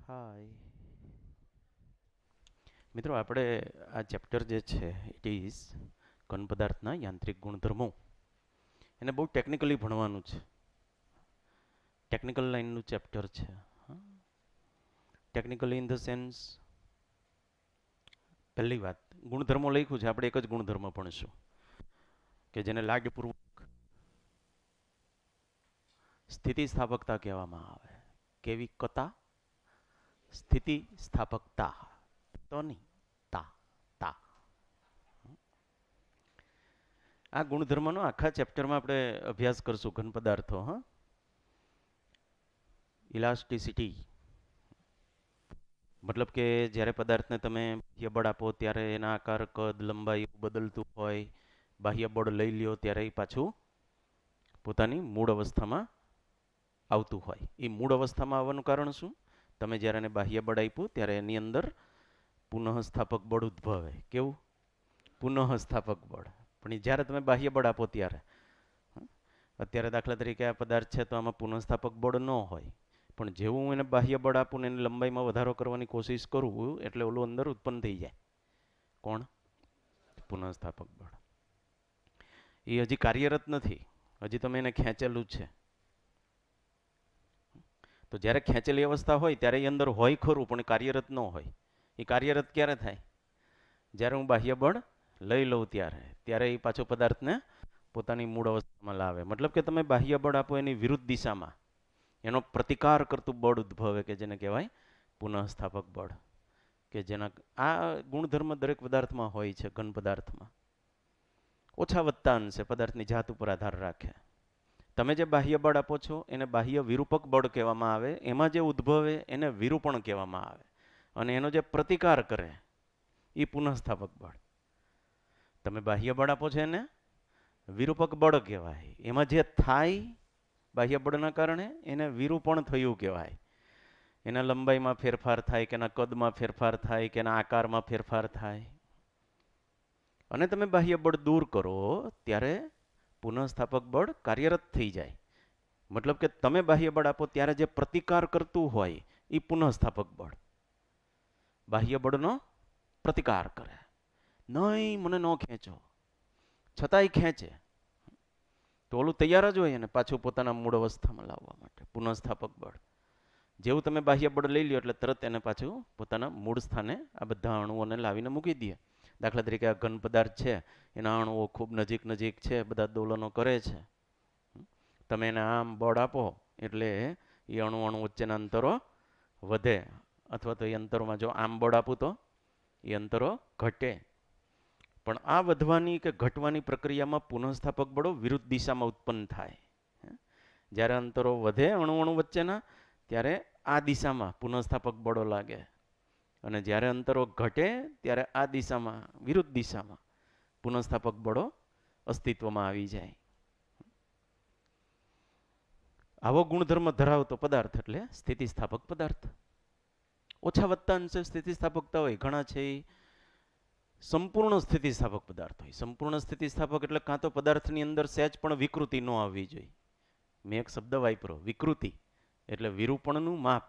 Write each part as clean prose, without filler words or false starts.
હાય મિત્રો, આપણે આ ચેપ્ટર જે છે ઇટ ઇઝ ઘન પદાર્થના યાંત્રિક ગુણધર્મો. એને બહુ ટેકનિકલી ભણવાનું છે. ટેકનિકલ લાઇનનું ચેપ્ટર છે. ટેકનિકલી ઇન ધ સેન્સ, પહેલી વાત, ગુણધર્મો લખ્યું છે, આપણે એક જ ગુણધર્મ ભણીશું કે જેને લાડપૂર્વક સ્થિતિસ્થાપકતા કહેવામાં આવે. કેવી કતા? સ્થિતિસ્થાપકતા. તો નહીં, તા તા. આ ગુણધર્મનો આખા ચેપ્ટરમાં આપણે અભ્યાસ કરશું. ઘન પદાર્થો, હા, ઇલાસ્ટિસિટી મતલબ કે જ્યારે પદાર્થને તમે બાહ્ય બળ આપો ત્યારે એના આકાર, કદ, લંબાઈ બદલતું હોય. બાહ્ય બળ લઈ લ્યો ત્યારે એ પાછું પોતાની મૂળ અવસ્થામાં આવતું હોય. એ મૂળ અવસ્થામાં આવવાનું કારણ શું? તમે જ્યારે એને બાહ્ય બળ આપ્યું ત્યારે એની અંદર પુનઃસ્થાપક બળ ઉદ્ભવે. કેવું? પુનઃસ્થાપક બળ. પણ એ જ્યારે તમે બાહ્ય બળ આપો ત્યારે, અત્યારે દાખલા તરીકે આ પદાર્થ છે તો આમાં પુનઃસ્થાપક બળ ન હોય, પણ જેવું હું એને બાહ્ય બળ આપું ને એની લંબાઈમાં વધારો કરવાની કોશિશ કરું એટલે ઓલું અંદર ઉત્પન્ન થઈ જાય. કોણ? પુનઃસ્થાપક બળ. એ હજી કાર્યરત નથી, હજી તમે એને ખેંચેલું જ છે. તો જ્યારે ખેંચેલી અવસ્થા હોય ત્યારે એ અંદર હોય ખરું, પણ કાર્યરત ન હોય. એ કાર્યરત ક્યારે થાય? જ્યારે હું બાહ્ય બળ લઈ લઉં ત્યારે એ પાછો પદાર્થને પોતાની મૂળ અવસ્થામાં લાવે. મતલબ કે તમે બાહ્ય બળ આપો એની વિરુદ્ધ દિશામાં એનો પ્રતિકાર કરતું બળ ઉદ્ભવે કે જેને કહેવાય પુનઃસ્થાપક બળ. કે જેના આ ગુણધર્મ દરેક પદાર્થમાં હોય છે. ઘન પદાર્થમાં ઓછા વધતા અંશે પદાર્થની જાત ઉપર આધાર રાખે. તમે જે બાહ્ય બળ આપો છો એને બાહ્ય વિરૂપક બળ કહેવામાં આવે. એમાં જે ઉદ્ભવે એને વિરૂપણ કહેવામાં આવે. અને એનો જે પ્રતિકાર કરે એ પુનઃસ્થાપક બળ. તમે બાહ્ય બળ આપો છો એને વિરૂપક બળ કહેવાય. એમાં જે થાય બાહ્ય બળના કારણે એને વિરૂપણ થયું કહેવાય. એના લંબાઈમાં ફેરફાર થાય, કે એના કદમાં ફેરફાર થાય, કે એના આકારમાં ફેરફાર થાય. અને તમે બાહ્ય બળ દૂર કરો ત્યારે પુનઃસ્થાપક બળ કાર્યરત થઈ જાય. મતલબ કે તમે બાહ્ય બળ આપો ત્યારે જે પ્રતિકાર કરતું હોય એ પુનઃસ્થાપક બળ. બાહ્ય બળનો પ્રતિકાર કરે. નહીં, મને ન ખેંચો, છતાંય ખેંચે. તો ઓલું તૈયાર જ હોય એને પાછું પોતાના મૂળ અવસ્થામાં લાવવા માટે. પુનઃસ્થાપક બળ. જેવું તમે બાહ્ય બળ લઈ લ્યો એટલે તરત એને પાછું પોતાના મૂળ સ્થાને આ બધા અણુઓને લાવીને મૂકી દે. દાખલા તરીકે આ ઘન પદાર્થ છે, એના અણુઓ ખૂબ નજીક નજીક છે, બધા દોલનો કરે છે. તમે એને આમ બળ આપો એટલે એ અણુ અણુ વચ્ચેના અંતરો વધે, અથવા તો એ અંતરોમાં જો આમ બળ આપું તો એ અંતરો ઘટે. પણ આ વધવાની કે ઘટવાની પ્રક્રિયામાં પુનઃસ્થાપક બળો વિરુદ્ધ દિશામાં ઉત્પન્ન થાય. જ્યારે અંતરો વધે અણુ અણુ વચ્ચેના ત્યારે આ દિશામાં પુનઃસ્થાપક બળો લાગે, અને જ્યારે અંતરો ઘટે ત્યારે આ દિશામાં, વિરુદ્ધ દિશામાં પુનઃસ્થાપક બળો અસ્તિત્વમાં આવી જાય. આવો ગુણધર્મ ધરાવતો પદાર્થ એટલે સ્થિતિસ્થાપક પદાર્થ. ઓછા વધતા અંશે સ્થિતિસ્થાપકતા હોય. ઘણા છે એ સંપૂર્ણ સ્થિતિસ્થાપક પદાર્થ હોય. સંપૂર્ણ સ્થિતિસ્થાપક એટલે કાં તો પદાર્થની અંદર સહેજ પણ વિકૃતિ ન આવવી જોઈએ. મેં એક શબ્દ વાપરો, વિકૃતિ, એટલે વિરૂપણનું માપ.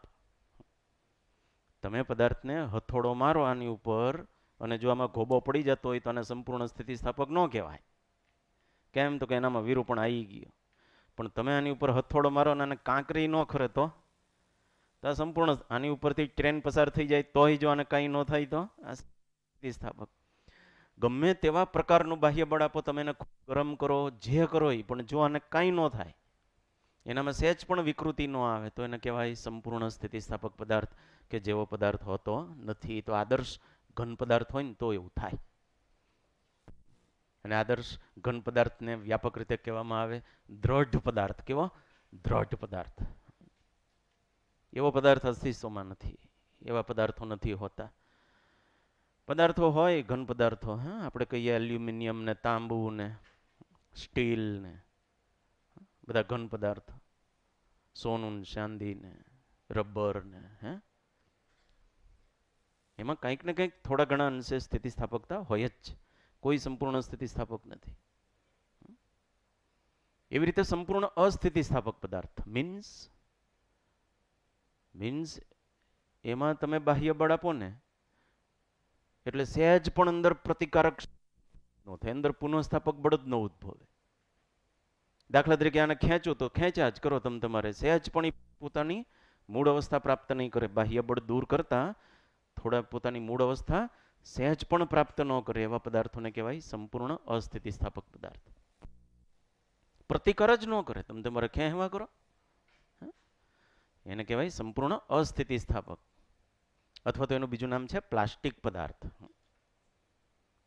તમે પદાર્થને હથોડો મારો આની ઉપર અને જો આમાં ગોબો પડી જતો હોય તો આને સંપૂર્ણ સ્થિતિસ્થાપક ન કહેવાય. કેમ? તો કે એનામાં વિરૂપણ આવી ગયું. પણ તમે આની ઉપર હથોડો મારો અને આને કાંકરી ન ખરે તો આ સંપૂર્ણ. આની ઉપરથી ટ્રેન પસાર થઈ જાય તોય જો આને કંઈ ન થાય તો આ સ્થિતિસ્થાપક. ગમે તેવા પ્રકારનું બાહ્ય બળ આપો, તમે એને ગરમ કરો, જે કરો એ, પણ જો આને કાંઈ ન થાય, એનામાં સહેજ પણ વિકૃતિ ન આવે, તો એને કહેવાય સંપૂર્ણ સ્થિતિસ્થાપક પદાર્થ, કે જેવો પદાર્થ હોતો નથી. તો આદર્શ ઘન પદાર્થ હોય ને તો એવું થાય. અને આદર્શ ઘન પદાર્થને વ્યાપક રીતે કહેવામાં આવે દ્રઢ પદાર્થ. કેવો? દ્રઢ પદાર્થ. એવો પદાર્થ અસ્તિત્વમાં નથી. એવા પદાર્થો નથી હોતા. પદાર્થો હોય ઘન પદાર્થો, હા, આપણે કહીએ એલ્યુમિનિયમ ને તાંબુ ને સ્ટીલ ને બધા ઘન પદાર્થ, સોનું ને ચાંદી ને રબર ને, હે, એમાં કંઈક ને કંઈક થોડા ઘણા અંશે સ્થિતિસ્થાપકતા હોય જ. કોઈ સંપૂર્ણ સ્થિતિસ્થાપક નથી. એવી રીતે સંપૂર્ણ અસ્થિતિસ્થાપક પદાર્થ મીન્સ એમાં તમે બાહ્ય બળ આપો ને એટલે સહેજ પણ અંદર પ્રતિકારક ન થાય, અંદર પુનઃસ્થાપક બળ જ ન ઉદ્ભવે. દાખલા તરીકે આને ખેંચો તો ખેંચ્યા જ કરો તમે, તમારે સહેજ પણ પોતાની મૂળ અવસ્થા પ્રાપ્ત નહીં કરે. બાહ્ય બળ દૂર કરતા થોડા પોતાની મૂળ અવસ્થા સહેજ પણ પ્રાપ્ત ન કરે એવા પદાર્થોને કહેવાય સંપૂર્ણ અસ્થિતિસ્થાપક પદાર્થ. પ્રતિકાર જ ન કરે, તમે તમારે ખેંચવા કરો એને કહેવાય સંપૂર્ણ અસ્થિતિસ્થાપક. અથવા તો એનું બીજું નામ છે પ્લાસ્ટિક પદાર્થ.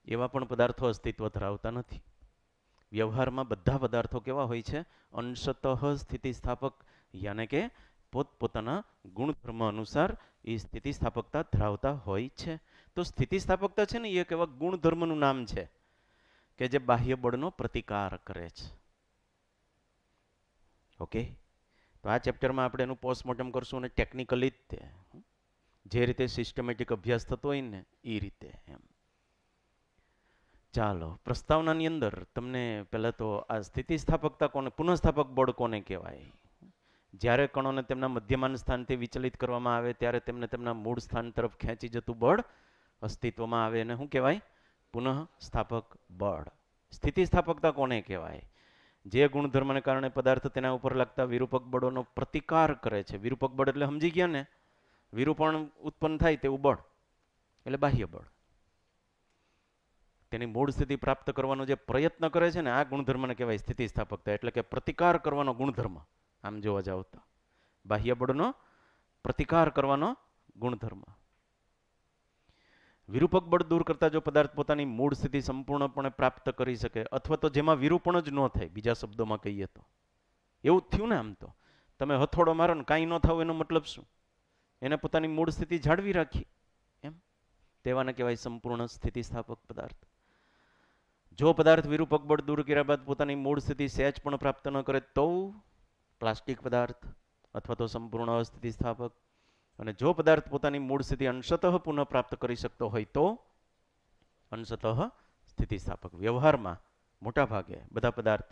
એવા પણ પદાર્થો અસ્તિત્વ ધરાવતા નથી. વ્યવહારમાં બધા પદાર્થો કેવા હોય છે? અંશતઃ સ્થિતિસ્થાપક, યાને કે પોતપોતાના ગુણધર્મ અનુસાર એ સ્થિતિસ્થાપકતા ધરાવતા હોય છે. તો સ્થિતિસ્થાપકતા છે ને એ એક એવા ગુણધર્મનું નામ છે કે જે બાહ્ય બળનો પ્રતિકાર કરે છે. ઓકે, તો આ ચેપ્ટરમાં આપણે એનું પોસ્ટમોર્ટમ કરશું અને ટેકનિકલી જે રીતે સિસ્ટમેટિક અભ્યાસ થતો હોય ને એ રીતે એમ. ચાલો, પ્રસ્તાવનાની અંદર તમને પહેલાં તો આ સ્થિતિસ્થાપકતા કોને, પુનઃસ્થાપક બળ કોને કહેવાય? જ્યારે કણોને તેમના મધ્યમાન સ્થાનથી વિચલિત કરવામાં આવે ત્યારે તેમને તેમના મૂળ સ્થાન તરફ ખેંચી જતું બળ અસ્તિત્વમાં આવે એને શું કહેવાય? પુનઃસ્થાપક બળ. સ્થિતિસ્થાપકતા કોને કહેવાય? જે ગુણધર્મને કારણે પદાર્થ તેના ઉપર લાગતા વિરૂપક બળોનો પ્રતિકાર કરે છે. વિરૂપક બળ એટલે સમજી ગયા ને? વિરૂપણ ઉત્પન્ન થાય તેવું બળ એટલે બાહ્ય બળ. તેની મૂળ સ્થિતિ પ્રાપ્ત કરવાનો જે પ્રયત્ન કરે છે ને આ ગુણધર્મને કહેવાય સ્થિતિસ્થાપકતા. એટલે કે પ્રતિકાર કરવાનો ગુણધર્મ. આમ જોવા જાવ તો બાહ્ય બળનો પ્રતિકાર કરવાનો ગુણધર્મ. વિરૂપક બળ દૂર કરતા જો પદાર્થ પોતાની મૂળ સ્થિતિ સંપૂર્ણપણે પ્રાપ્ત કરી શકે, અથવા તો જેમાં વિરૂપણ જ ન થાય, બીજા શબ્દોમાં કહીએ તો એવું જ થયું ને. આમ તો તમે હથોડો મારો ને કાંઈ ન થાવ એનો મતલબ શું? એને પોતાની મૂળ સ્થિતિ જાળવી રાખી એમ. તેવાને કહેવાય સંપૂર્ણ સ્થિતિસ્થાપક પદાર્થ. જો પદાર્થ વિરૂપક બળ દૂર કર્યા બાદ પોતાની મૂળ સ્થિતિ સહેજ પણ પ્રાપ્ત ન કરે તો પ્લાસ્ટિક પદાર્થ અથવા તો સંપૂર્ણ અસ્થિતિસ્થાપક. અને જો પદાર્થ પોતાની મૂળ સ્થિતિ અંશતઃ પુનઃ પ્રાપ્ત કરી શકતો હોય તો અંશતઃ સ્થિતિસ્થાપક. વ્યવહારમાં મોટા ભાગે બધા પદાર્થ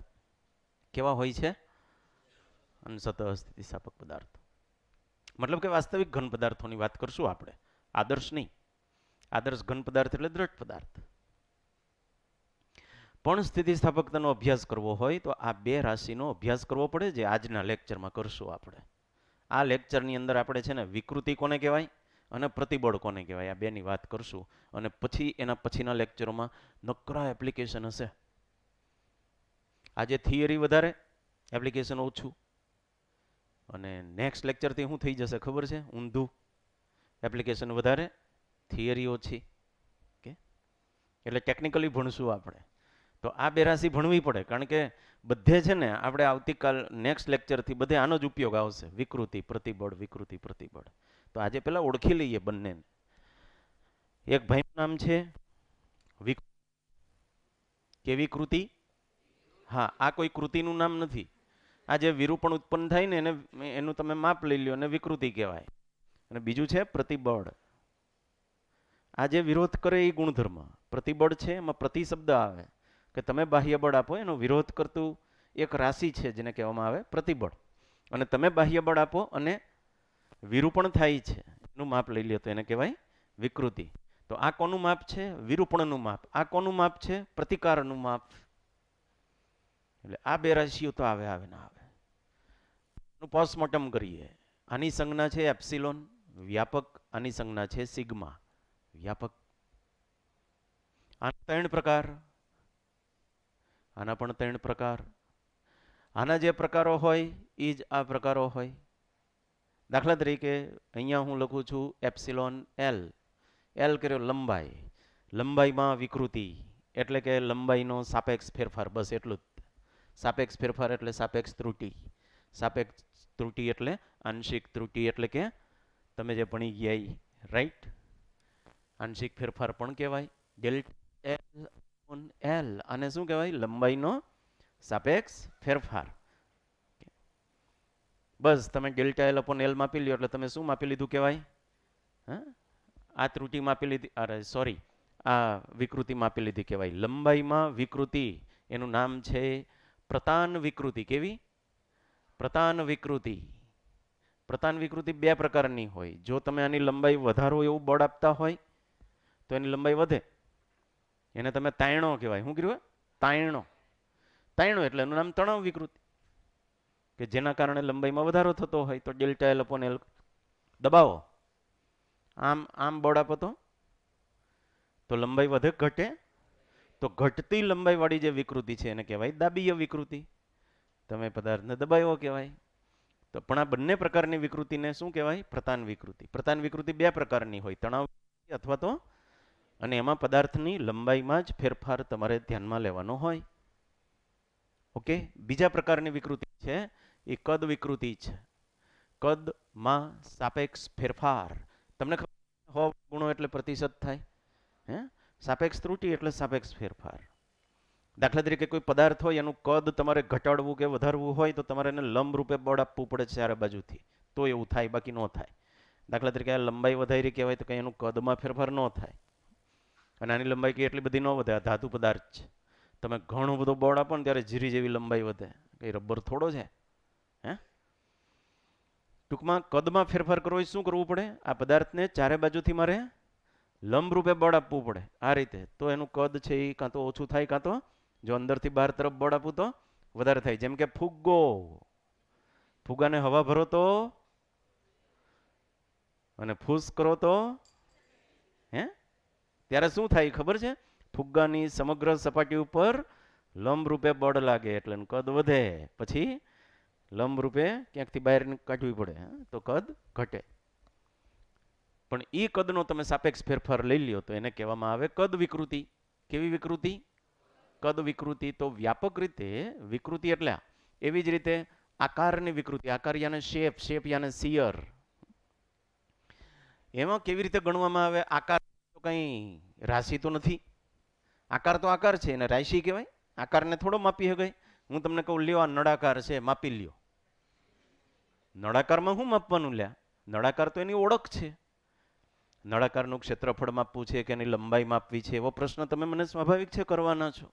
કેવા હોય છે? અંશતઃ સ્થિતિસ્થાપક પદાર્થ. મતલબ કે વાસ્તવિક ઘન પદાર્થોની વાત કરશું આપણે, આદર્શ નહીં. આદર્શ ઘન પદાર્થ એટલે દ્રઢ પદાર્થ. પણ સ્થિતિસ્થાપકતાનો અભ્યાસ કરવો હોય તો આ બે રાશિનો અભ્યાસ કરવો પડે, જે આજના લેક્ચરમાં કરશું આપણે. આ લેક્ચરની અંદર આપણે છે ને વિકૃતિ કોને કહેવાય અને પ્રતિબળ કોને કહેવાય આ બેની વાત કરશું. અને પછી એના પછીના લેક્ચરોમાં નકરા એપ્લિકેશન હશે. આજે થિયરી વધારે, એપ્લિકેશન ઓછું. અને નેક્સ્ટ લેક્ચરથી શું થઈ જશે ખબર છે? ઊંધું. એપ્લિકેશન વધારે, થિયરી ઓછી. કે એટલે ટેકનિકલી ભણશું આપણે. તો આ બે રાશિ ભણવી પડે, કારણ કે બધે છે ને આપણે આવતીકાલ નેક્સ્ટ લેક્ચરથી બધે આનો જ ઉપયોગ આવશે. વિકૃતિ પ્રતિબળ, વિકૃતિ પ્રતિબળ. તો આજે પહેલા ઓળખી લઈએ બંનેને. એક ભાઈનું નામ છે કેવી કૃતિ? હા, આ કોઈ કૃતિનું નામ નથી. આ જે વિરૂપણ ઉત્પન્ન થાય ને એને એનું તમે માપ લઈ લ્યો અને વિકૃતિ કહેવાય. અને બીજું છે પ્રતિબળ. આ જે વિરોધ કરે એ ગુણધર્મ. પ્રતિબળ છે એમાં પ્રતિ શબ્દ આવે કે તમે બાહ્ય બળ આપો, એનો વિરોધ કરતું એક રાશિ છે જેને કહેવામાં આવે પ્રતિબળ. અને તમે બાહ્ય બળ આપો અને વિરૂપણ થાય છે એનું માપ લઈ લે તો એને કહેવાય વિકૃતિ. તો આ કોનું માપ છે? વિરૂપણનું માપ. આ કોનું માપ છે? પ્રતિકારનું માપ. એટલે આ બે રાશિઓ તો આવે આવે ના આવે. પોસ્ટમોર્ટમ કરીએ. આની સંજ્ઞા છે એપ્સિલોન વ્યાપક, આની સંજ્ઞા છે સિગ્મા વ્યાપક. આના 3 પ્રકાર, આના પણ 3 પ્રકાર. આના જે પ્રકારો હોય એ જ આ પ્રકારો હોય. દાખલા તરીકે અહીંયા હું લખું છું એપ્સિલોન એલ. એલ કર્યો લંબાઈ. લંબાઈમાં વિકૃતિ એટલે કે લંબાઈનો સાપેક્ષ ફેરફાર, બસ એટલું જ. સાપેક્ષ ફેરફાર એટલે સાપેક્ષ ત્રુટિ. સાપેક્ષ ત્રુટિ એટલે આંશિક ત્રુટિ, એટલે કે તમે જે ભણી ગયા એ રાઈટ. આંશિક ફેરફાર પણ કહેવાય. ડેલ્ટા એલ આને શું કહેવાય? લંબાઈનો સાપેક્ષ ફેરફાર. બસ તમે ડેલ્ટા એલ અપોન એલ માપી લ્યો એટલે તમે શું માપી લીધું કહેવાય? હા, આ ત્રુટિ માપી લીધી, અરે સોરી, આ વિકૃતિ માપી લીધી કહેવાય. લંબાઈમાં વિકૃતિ એનું નામ છે પ્રતાન વિકૃતિ. કેવી? પ્રતાન વિકૃતિ. પ્રતાન વિકૃતિ બે પ્રકારની હોય. જો તમે આની લંબાઈ વધારો એવું બળ આપતા હોય તો એની લંબાઈ વધે. એને તમે તાયણો કહેવાય. શું કહેવાય? તાયણો. તાયણો એટલે એનું નામ તણાવ વિકૃતિ, કે જેના કારણે લંબાઈમાં વધારો થતો હોય તો ડેલ્ટા એલ અપોન એલ દબાવો, આમ આમ બળ આપો તો લંબાઈ વધે ઘટે? તો ઘટતી લંબાઈ વાળી જે વિકૃતિ છે એને કહેવાય દાબીય વિકૃતિ. તમે પદાર્થને દબાવ્યો કહેવાય. તો પણ આ બંને પ્રકારની વિકૃતિને શું કહેવાય? પ્રતાન વિકૃતિ. પ્રતાન વિકૃતિ બે પ્રકારની હોય, તણાવ અથવા તો, અને એમાં પદાર્થની લંબાઈમાં જ ફેરફાર તમારે ધ્યાનમાં લેવાનો હોય. ઓકે. બીજા પ્રકારની વિકૃતિ છે એ કદ વિકૃતિ છે. કદમાં સાપેક્ષ ફેરફાર. તમને ખબર 100 ગુણો એટલે પ્રતિશત થાય, હે? સાપેક્ષ ત્રુટિ એટલે સાપેક્ષ ફેરફાર. દાખલા તરીકે કોઈ પદાર્થ હોય એનું કદ તમારે ઘટાડવું કે વધારવું હોય તો તમારે એને લંબ રૂપે બળ આપવું પડે ચારે બાજુથી, તો એવું થાય, બાકી ન થાય. દાખલા તરીકે આ લંબાઈ વધારી કહેવાય તો કંઈ એનું કદમાં ફેરફાર ન થાય. અને આની લંબાઈ કંઈ એટલી બધી ન વધે, આ ધાતુ પદાર્થ છે. તમે ઘણું બધું બળ આપો ને ત્યારે જીરી જેવી લંબાઈ વધે. કંઈ રબર થોડો છે, હે? ટૂંકમાં કદમાં ફેરફાર કરવો શું કરવું પડે? આ પદાર્થને ચારે બાજુથી મારે લંબ રૂપે બળ આપવું પડે, આ રીતે. તો એનું કદ છે એ કાં તો ઓછું થાય, કાં તો જો અંદરથી બહાર તરફ બળ આપું તો વધારે થાય. જેમ કે ફુગ્ગો, ફુગ્ગાને હવા ભરો તો અને ફૂસ કરો તો, હે, ત્યારે શું થાય ખબર છે? ફુગ્ગાની સમગ્ર સપાટી ઉપર લંબ રૂપે બળ લાગે એટલે કદ વધે. પછી લંબ રૂપે ક્યાંકથી બહાર કાઢવી પડે, તો કદ ઘટે. પણ એ કદનો તમે સાપેક્ષ ફેરફાર લઈ લ્યો તો એને કહેવામાં આવે કદ વિકૃતિ. કેવી વિકૃતિ? કદ વિકૃતિ. તો વ્યાપક રીતે વિકૃતિ એટલે એવી જ રીતે આકારની વિકૃતિ. આકાર યાને શેપ, શેપ યાને સિયર. એમાં કેવી રીતે ગણવામાં આવે? આકાર તો કઈ રાશિ તો નથી. આકાર તો આકાર છે, એને રાશિ કહેવાય? આકારને થોડો માપી શકાય. હું તમને કહું, લ્યો આ નળાકાર છે, માપી લ્યો. નળાકારમાં શું માપવાનું લ્યા? નળાકાર તો એની ઓળખ છે. નળાકારનું ક્ષેત્રફળ માપવું છે કે એની લંબાઈ માપવી છે, એવો પ્રશ્ન તમે મને સ્વાભાવિક છે કરવાના છો.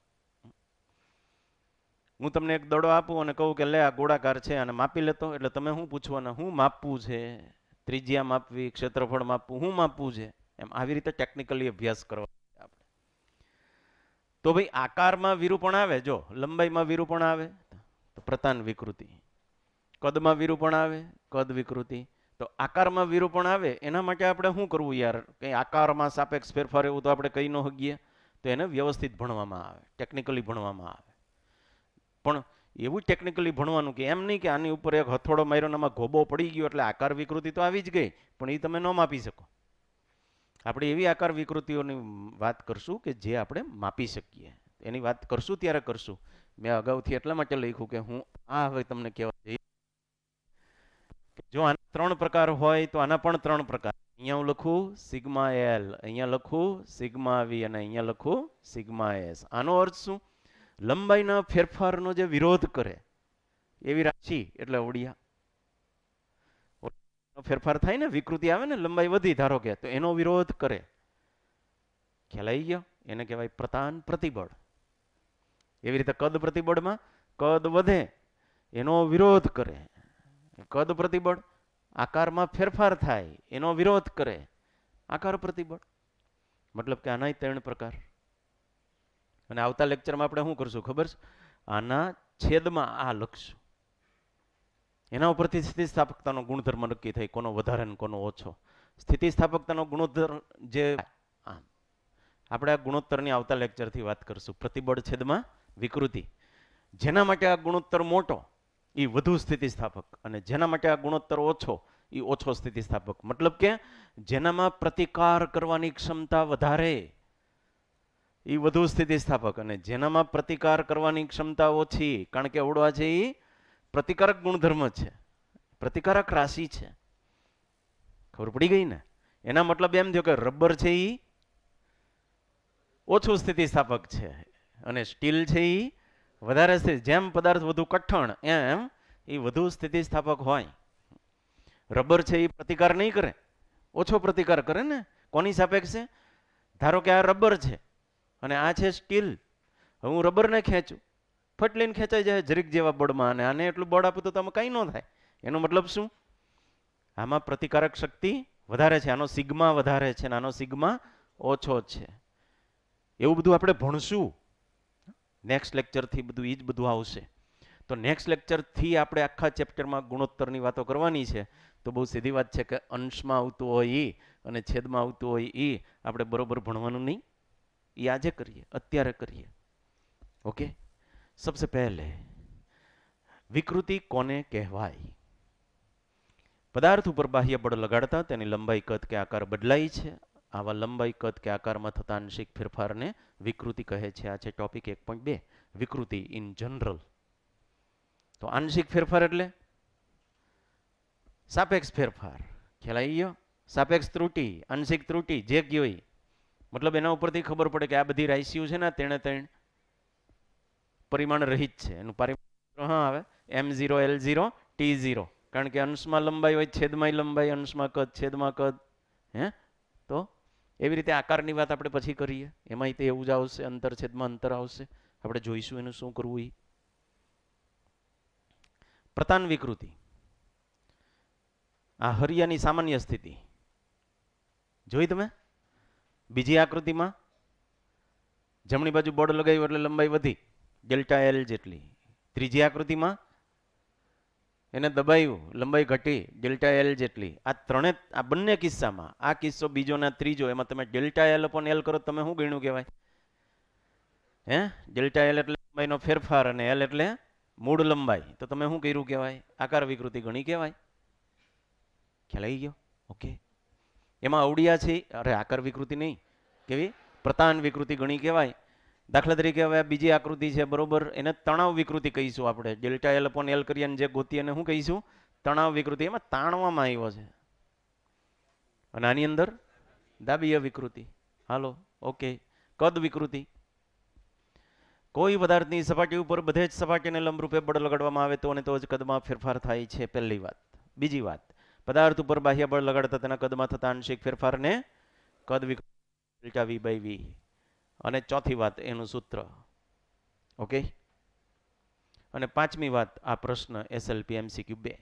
હું તમને એક દડો આપું અને કહું કે લે આ ગોળાકાર છે અને માપી લેતો, એટલે તમે શું પૂછવાના? શું માપવું છે? ત્રિજ્યા માપવી, ક્ષેત્રફળ માપવું, શું માપવું છે? એમ આવી રીતે ટેકનિકલી અભ્યાસ કરવા આપણે. તો ભાઈ આકારમાં વિરૂપણ આવે, જો લંબાઈમાં વિરૂપણ આવે તો પ્રતાન વિકૃતિ, કદમાં વિરૂપણ આવે કદ વિકૃતિ. તો આકારમાં વિરૂપણ આવે એના માટે આપણે શું કરવું યાર? કંઈ આકારમાં સાપેક્ષ ફેરફાર એવું તો આપણે કહી ન શકીએ. તો એને વ્યવસ્થિત ભણવામાં આવે, ટેકનિકલી ભણવામાં આવે. પણ એવું ટેકનિકલી ભણવાનું કે એમ નહીં કે આની ઉપર એક હથોડો માર્યો એમાં ગોબો પડી ગયો એટલે આકાર વિકૃતિ તો આવી જ ગઈ, પણ એ તમે ન માપી શકો. આપણે એવી આકાર વિકૃતિઓની વાત કરશું કે જે આપણે માપી શકીએ. એની વાત કરશું ત્યારે કરશું. મેં અગાઉથી એટલા માટે લખ્યું કે હું આ હવે તમને કહેવા જઈશ. જો આના 3 પ્રકાર હોય તો આના પણ 3 પ્રકાર. અહીંયા હું લખું સિગ્મા એલ, અહીંયા લખું સિગ્મા વી અને અહીંયા લખું સિગ્મા એસ. આનો અર્થ શું? લંબાઈના ફેરફારનો જે વિરોધ કરે એવી રાશિ એટલે ઓડિયા. ફેરફાર થાય ને, વિકૃતિ આવે ને, લંબાઈ વધી ધારો કે, તો એનો વિરોધ કરે. ખ્યાલ આવી ગયો? એને કહેવાય પ્રતાન પ્રતિબળ. એવી રીતે કદ પ્રતિબળમાં કદ વધે એનો વિરોધ કરે. કદ પ્રતિબળ આકારમાં ફેરફાર થાય એનો વિરોધ કરે, આકાર પ્રતિબળ. મતલબ કે આના 3 પ્રકાર. અને આવતા લેક્ચરમાં આપણે શું કરશું ખબર છે? આના છેદમાં આ લખશું. એના ઉપરથી સ્થિતિસ્થાપકતાનો ગુણધર્મ નક્કી થાય, કોનો વધારે ને કોનો ઓછો. સ્થિતિસ્થાપકતાનો ગુણોત્તર જે આમ આપણે આ ગુણોત્તરની આવતા લેક્ચરથી વાત કરશું. પ્રતિબળ છેદમાં વિકૃતિ. જેના માટે આ ગુણોત્તર મોટો એ વધુ સ્થિતિસ્થાપક, અને જેના માટે આ ગુણોત્તર ઓછો એ ઓછો સ્થિતિસ્થાપક. મતલબ કે જેનામાં પ્રતિકાર કરવાની ક્ષમતા વધારે એ વધુ સ્થિતિસ્થાપક, અને જેનામાં પ્રતિકાર કરવાની ક્ષમતા ઓછી, કારણ કે અવળવા છે એ પ્રતિકારક ગુણધર્મ છે, પ્રતિકારક રાશિ છે. ખબર પડી ગઈ ને? એના મતલબ એમ થયો કે રબર છે એ ઓછું સ્થિતિસ્થાપક છે અને સ્ટીલ છે એ વધારે સ્થિતિ. જેમ પદાર્થ વધુ કઠણ એમ એ વધુ સ્થિતિસ્થાપક હોય. રબર છે એ પ્રતિકાર નહીં કરે, ઓછો પ્રતિકાર કરે ને. કોની સાપેક્ષે? ધારો કે આ રબર છે અને આ છે સ્ટીલ. હવે હું રબરને ખેંચું, ફટલીને ખેંચાઈ જાય જરીક જેવા બળમાં, અને આને એટલું બળ આપું તો તમે કંઈ ન થાય. એનો મતલબ શું? આમાં પ્રતિકારક શક્તિ વધારે છે, આનો સિગ્મા વધારે છે, આનો સિગ્મા ઓછો છે. એવું બધું આપણે ભણશું નેક્સ્ટ લેક્ચરથી, બધું એ જ બધું આવશે. તો નેક્સ્ટ લેક્ચરથી આપણે આખા ચેપ્ટરમાં ગુણોત્તરની વાતો કરવાની છે. તો બહુ સીધી વાત છે કે અંશમાં આવતું હોય એ અને છેદમાં આવતું હોય એ આપણે બરોબર ભણવાનું નહીં. એ આજે કરીએ, અત્યારે કરીએ. ઓકે. સબસે પહેલે વિકૃતિ કોને કહેવાય? પદાર્થ ઉપર બાહ્ય બળ લગાડતા તેની લંબાઈ, કદ કે આકાર બદલાય છે. આવા લંબાઈ, કદ કે આકારમાં થતા આંશિક ફેરફારને વિકૃતિ કહે છે. આ છે ટોપિક 1.2, વિકૃતિ ઇન જનરલ. તો આંશિક ફેરફાર એટલે સાપેક્ષ ફેરફાર. ખ્યાલ આવી ગયો? સાપેક્ષ ત્રુટિ, આંશિક ત્રુટિ જે કયો એ, મતલબ એના ઉપરથી ખબર પડે કે આ બધી રાશિઓ છે ને તેણે તેણ પરિમાણ રહિત છે. એનું પરિમાણ હા આવે M0 L0 T0, કારણ કે અંશમાં લંબાઈ હોય, છેદમાં લંબાઈ, અંશમાં કદ, છેદમાં કદ. હે તો એવી રીતે આકારની વાત આપણે પછી કરીએ. એમાંય તે એવું જ આવશે, અંતર છેદમાં અંતર આવશે. આપણે જોઈશું એનું શું કરવું. એ પ્રતાન વિકૃતિ, આ હરિયાની સામાન્ય સ્થિતિ જોઈ તમે. બીજી આકૃતિમાં જમણી બાજુ બોર્ડ લગાવ્યું એટલે લંબાઈ વધી, ડેલ્ટા એલ જેટલી. ત્રીજી આકૃતિમાં એને દબાયું, લંબાઈ ઘટી, ડેલ્ટા એલ જેટલી. આ બંને કિસ્સામાં, આ કિસ્સો બીજો ને ત્રીજો, એમાં તમે ડેલ્ટા એલ અપોન એલ કરો, તમે શું ગણ્યું કહેવાય? હે, ડેલ્ટા એલ એટલે લંબાઈનો ફેરફાર અને એલ એટલે મૂળ લંબાઈ. તો તમે શું કર્યું કહેવાય? આકાર વિકૃતિ ગણી કહેવાય. ખ્યાલ આવી ગયો? ઓકે. એમાં અવડિયા છે, અરે આકાર વિકૃતિ નહીં, કેવી પ્રતાન વિકૃતિ ગણી કહેવાય. દાખલા તરીકે હવે બીજી આકૃતિ છે, બરોબર, એને તણાવ વિકૃતિ કહીશું આપણે. ડેલ્ટા એલ અપોન એલ કરીએ જે ગોતી એને શું કહીશું? તણાવ વિકૃતિ. એમાં તાણવામાં આવ્યો છે. અને આની અંદર દાબીય વિકૃતિ. હાલો, ઓકે. કદ વિકૃતિ, કોઈ પદાર્થની સપાટી ઉપર બધે જ સપાટીને લંબરૂપે બળ લગાડવામાં આવે તો અને તો જ કદમાં ફેરફાર થાય છે. પહેલી વાત. બીજી વાત, પદાર્થ ઉપર બાહ્ય બળ લગાડતા તેના કદમાં થતા આંશિક ફેરફારને કદ વિકૃતિ, ડેલ્ટા વી બાય વી. અને ચોથી વાત એનું સૂત્ર. ઓકે. અને પાંચમી વાત, આ પ્રશ્ન SLP MCQ 2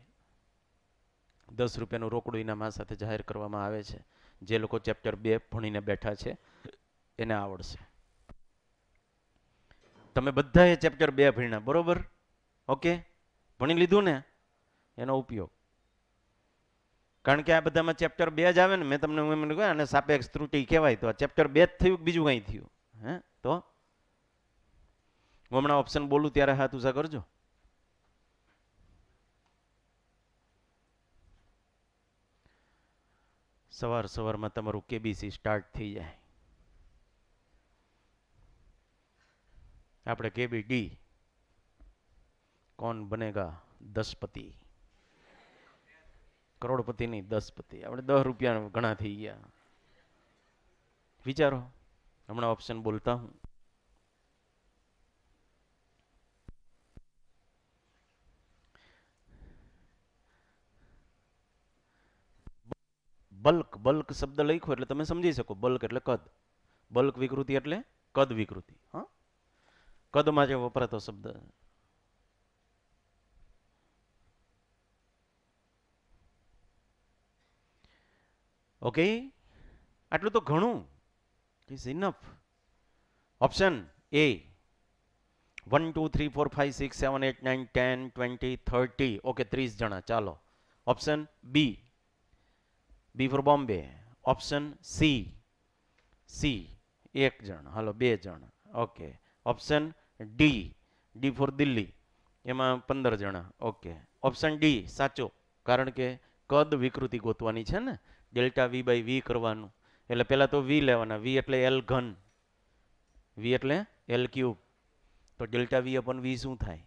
₹10 રોકડું ઇનામ આ સાથે જાહેર કરવામાં આવે છે. જે લોકો ચેપ્ટર 2 ભણીને બેઠા છે એને આવડશે. તમે બધાએ ચેપ્ટર 2 ભણ્યા, બરોબર? ઓકે, ભણી લીધું ને? એનો ઉપયોગ, કારણ કે આ બધામાં ચેપ્ટર 2 જ આવે ને. મેં તમને એમ કહ્યું અને સાપેક્ષ ત્રુટિ કહેવાય, તો આ ચેપ્ટર 2 જ થયું, બીજું કંઈ થયું? હે, તો હું હમણાં ઓપ્શન બોલું ત્યારે હાથ ઊંચા કરજો. સવારમાં તમારું KBC સ્ટાર્ટ થઈ જાય. આપણે KBD, કોણ બનેગા દસપતિ, કરોડપતિ નહીં, દસપતિ. આપણે ₹10 ઘણા થઈ ગયા. વિચારો. હમણાં ઓપ્શન બોલતા હું. બલ્ક શબ્દ લખ્યો એટલે તમે સમજી શકો. બલ્ક એટલે કદ, બલ્ક વિકૃતિ એટલે કદ વિકૃતિ. હા, કદમાં જે વપરાતો શબ્દ. ઓકે, આટલું તો ઘણું. Is enough. Option A 1 2 3 4 5 6 7 8 9 10 20 30. Okay, 30 જણા. ચાલો. Option B for Bombay. Option C 1 જણ. હાલો, 2 જણ. Okay. Option D for Delhi, એમાં 15 જણા. ઓકે. ઓપ્શન D સાચો, કારણ કે કદ વિકૃતિ ગોતવાની છે ને, ડેલ્ટા વી બાય વી કરવાનું. એટલે પહેલા તો વી લેવાના. વી એટલે એલ ઘન, વી એટલે એલ ક્યુબ. તો ડેલ્ટા વી અપોન વી શું થાય?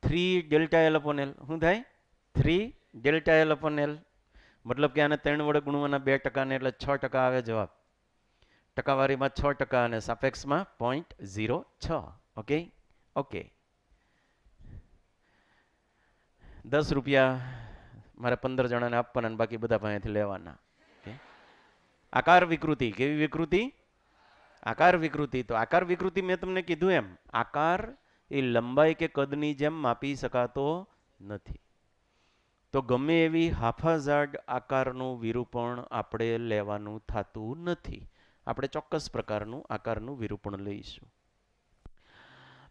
3 ડેલ્ટા એલ અપોન એલ. શું થાય? 3 ડેલ્ટા એલ અપોન એલ. મતલબ કે આને 3 વડે ગુણવાના 2% ને, એટલે 6% આવે જવાબ. ટકાવારીમાં 6% અને સાપેક્ષમાં 0.06. ઓકે. ઓકે. ₹10 મારે 15 જણાને આપવાના અને બાકી બધા પાસેથી લેવાના. આકાર વિકૃતિ. કેવી વિકૃતિ? આકાર વિકૃતિ. તો આકાર વિકૃતિ મેં તમને કીધું એમ, આકાર એ લંબાઈ કે કદની જેમ માપી શકાતો નથી. તો ગમે એવી હાફાઝાડ આકારનું વિરૂપણ આપણે લેવાનું થતું નથી. આપણે ચોક્કસ પ્રકારનું આકારનું વિરૂપણ લઈશું.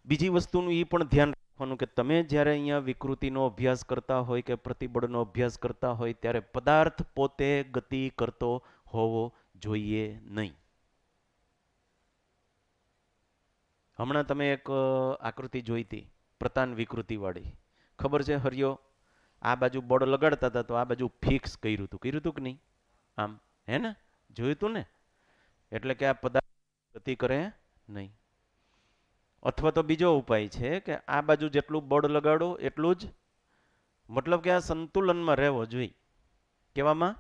બીજી વસ્તુનું એ પણ ધ્યાન રાખવાનું કે તમે જ્યારે અહીંયા વિકૃતિનો અભ્યાસ કરતા હોય કે પ્રતિબળનો અભ્યાસ કરતા હોય ત્યારે પદાર્થ પોતે ગતિ કરતો હોવો જોઈએ નહીં. હમણાં તમે એક આકૃતિ જોઈ હતી પ્રતાન વિકૃતિ વાળી. ખબર છે હરિયો આ બાજુ બળ લગાડતા હતા તો આ બાજુ ફિક્સ કર્યું હતું કે નહીં? આમ હે ને, જોયું હતું ને? એટલે કે આ પદાર્થ ગતિ કરે નહીં. અથવા તો બીજો ઉપાય છે કે આ બાજુ જેટલું બળ લગાડો એટલું જ, મતલબ કે આ સંતુલનમાં રહેવો જોઈએ. કેવામાં?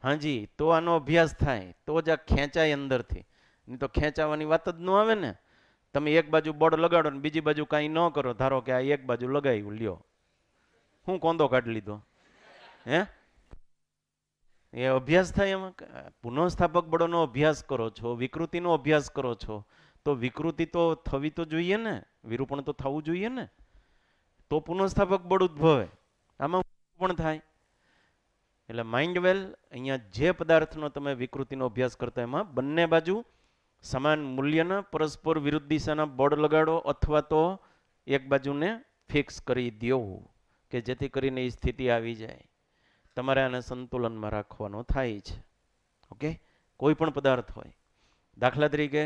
હાજી, તો આનો અભ્યાસ થાય તો જ આ ખેંચાય અંદરથી. નહીં તો ખેંચાવાની વાત જ ન આવે ને. તમે એક બાજુ બળ લગાડો ને બીજી બાજુ કાંઈ ન કરો. ધારો કે આ એક બાજુ લગાવ્યું, લ્યો હું કોંદો કાઢી લીધો, હે? એ અભ્યાસ થાય એમાં. પુનઃસ્થાપક બળોનો અભ્યાસ કરો છો, વિકૃતિનો અભ્યાસ કરો છો, તો વિકૃતિ તો થવી તો જોઈએ ને, વિરૂપણ તો થવું જોઈએ ને, તો પુનઃસ્થાપક બળ ઉદ્ભવે. આમાં પણ થાય. એટલે માઇન્ડ વેલ, અહીંયા જે પદાર્થનો તમે વિકૃતિનો અભ્યાસ કરતા એમાં બંને બાજુ સમાન મૂલ્યના પરસ્પર વિરુદ્ધ દિશાના બળ લગાડો અથવા તો એક બાજુને ફિક્સ કરી દો કે જેથી કરીને એ સ્થિતિ આવી જાય. તમારે આને સંતુલનમાં રાખવાનો થાય છે. ઓકે, કોઈ પણ પદાર્થ હોય. દાખલા તરીકે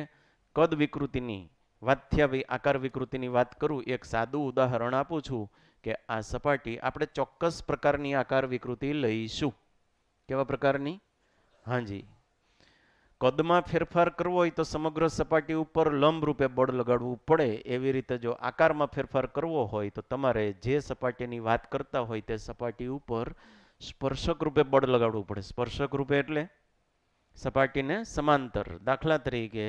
કદ વિકૃતિની વાત થયા, ભાઈ આકાર વિકૃતિની વાત કરું, એક સાદું ઉદાહરણ આપું છું કે આ સપાટી આપણે ચોક્કસ પ્રકારની આકાર વિકૃતિ લઈશું. કેવા પ્રકારની? હાજી, કદમાં ફેરફાર કરવો હોય તો સમગ્ર સપાટી ઉપર લંબ રૂપે બળ લગાડવું પડે. એવી રીતે જો આકારમાં ફેરફાર કરવો હોય તો તમારે જે સપાટીની વાત કરતા હોય તે સપાટી ઉપર સ્પર્શક રૂપે બળ લગાડવું પડે. સ્પર્શક રૂપે એટલે સપાટીને સમાંતર. દાખલા તરીકે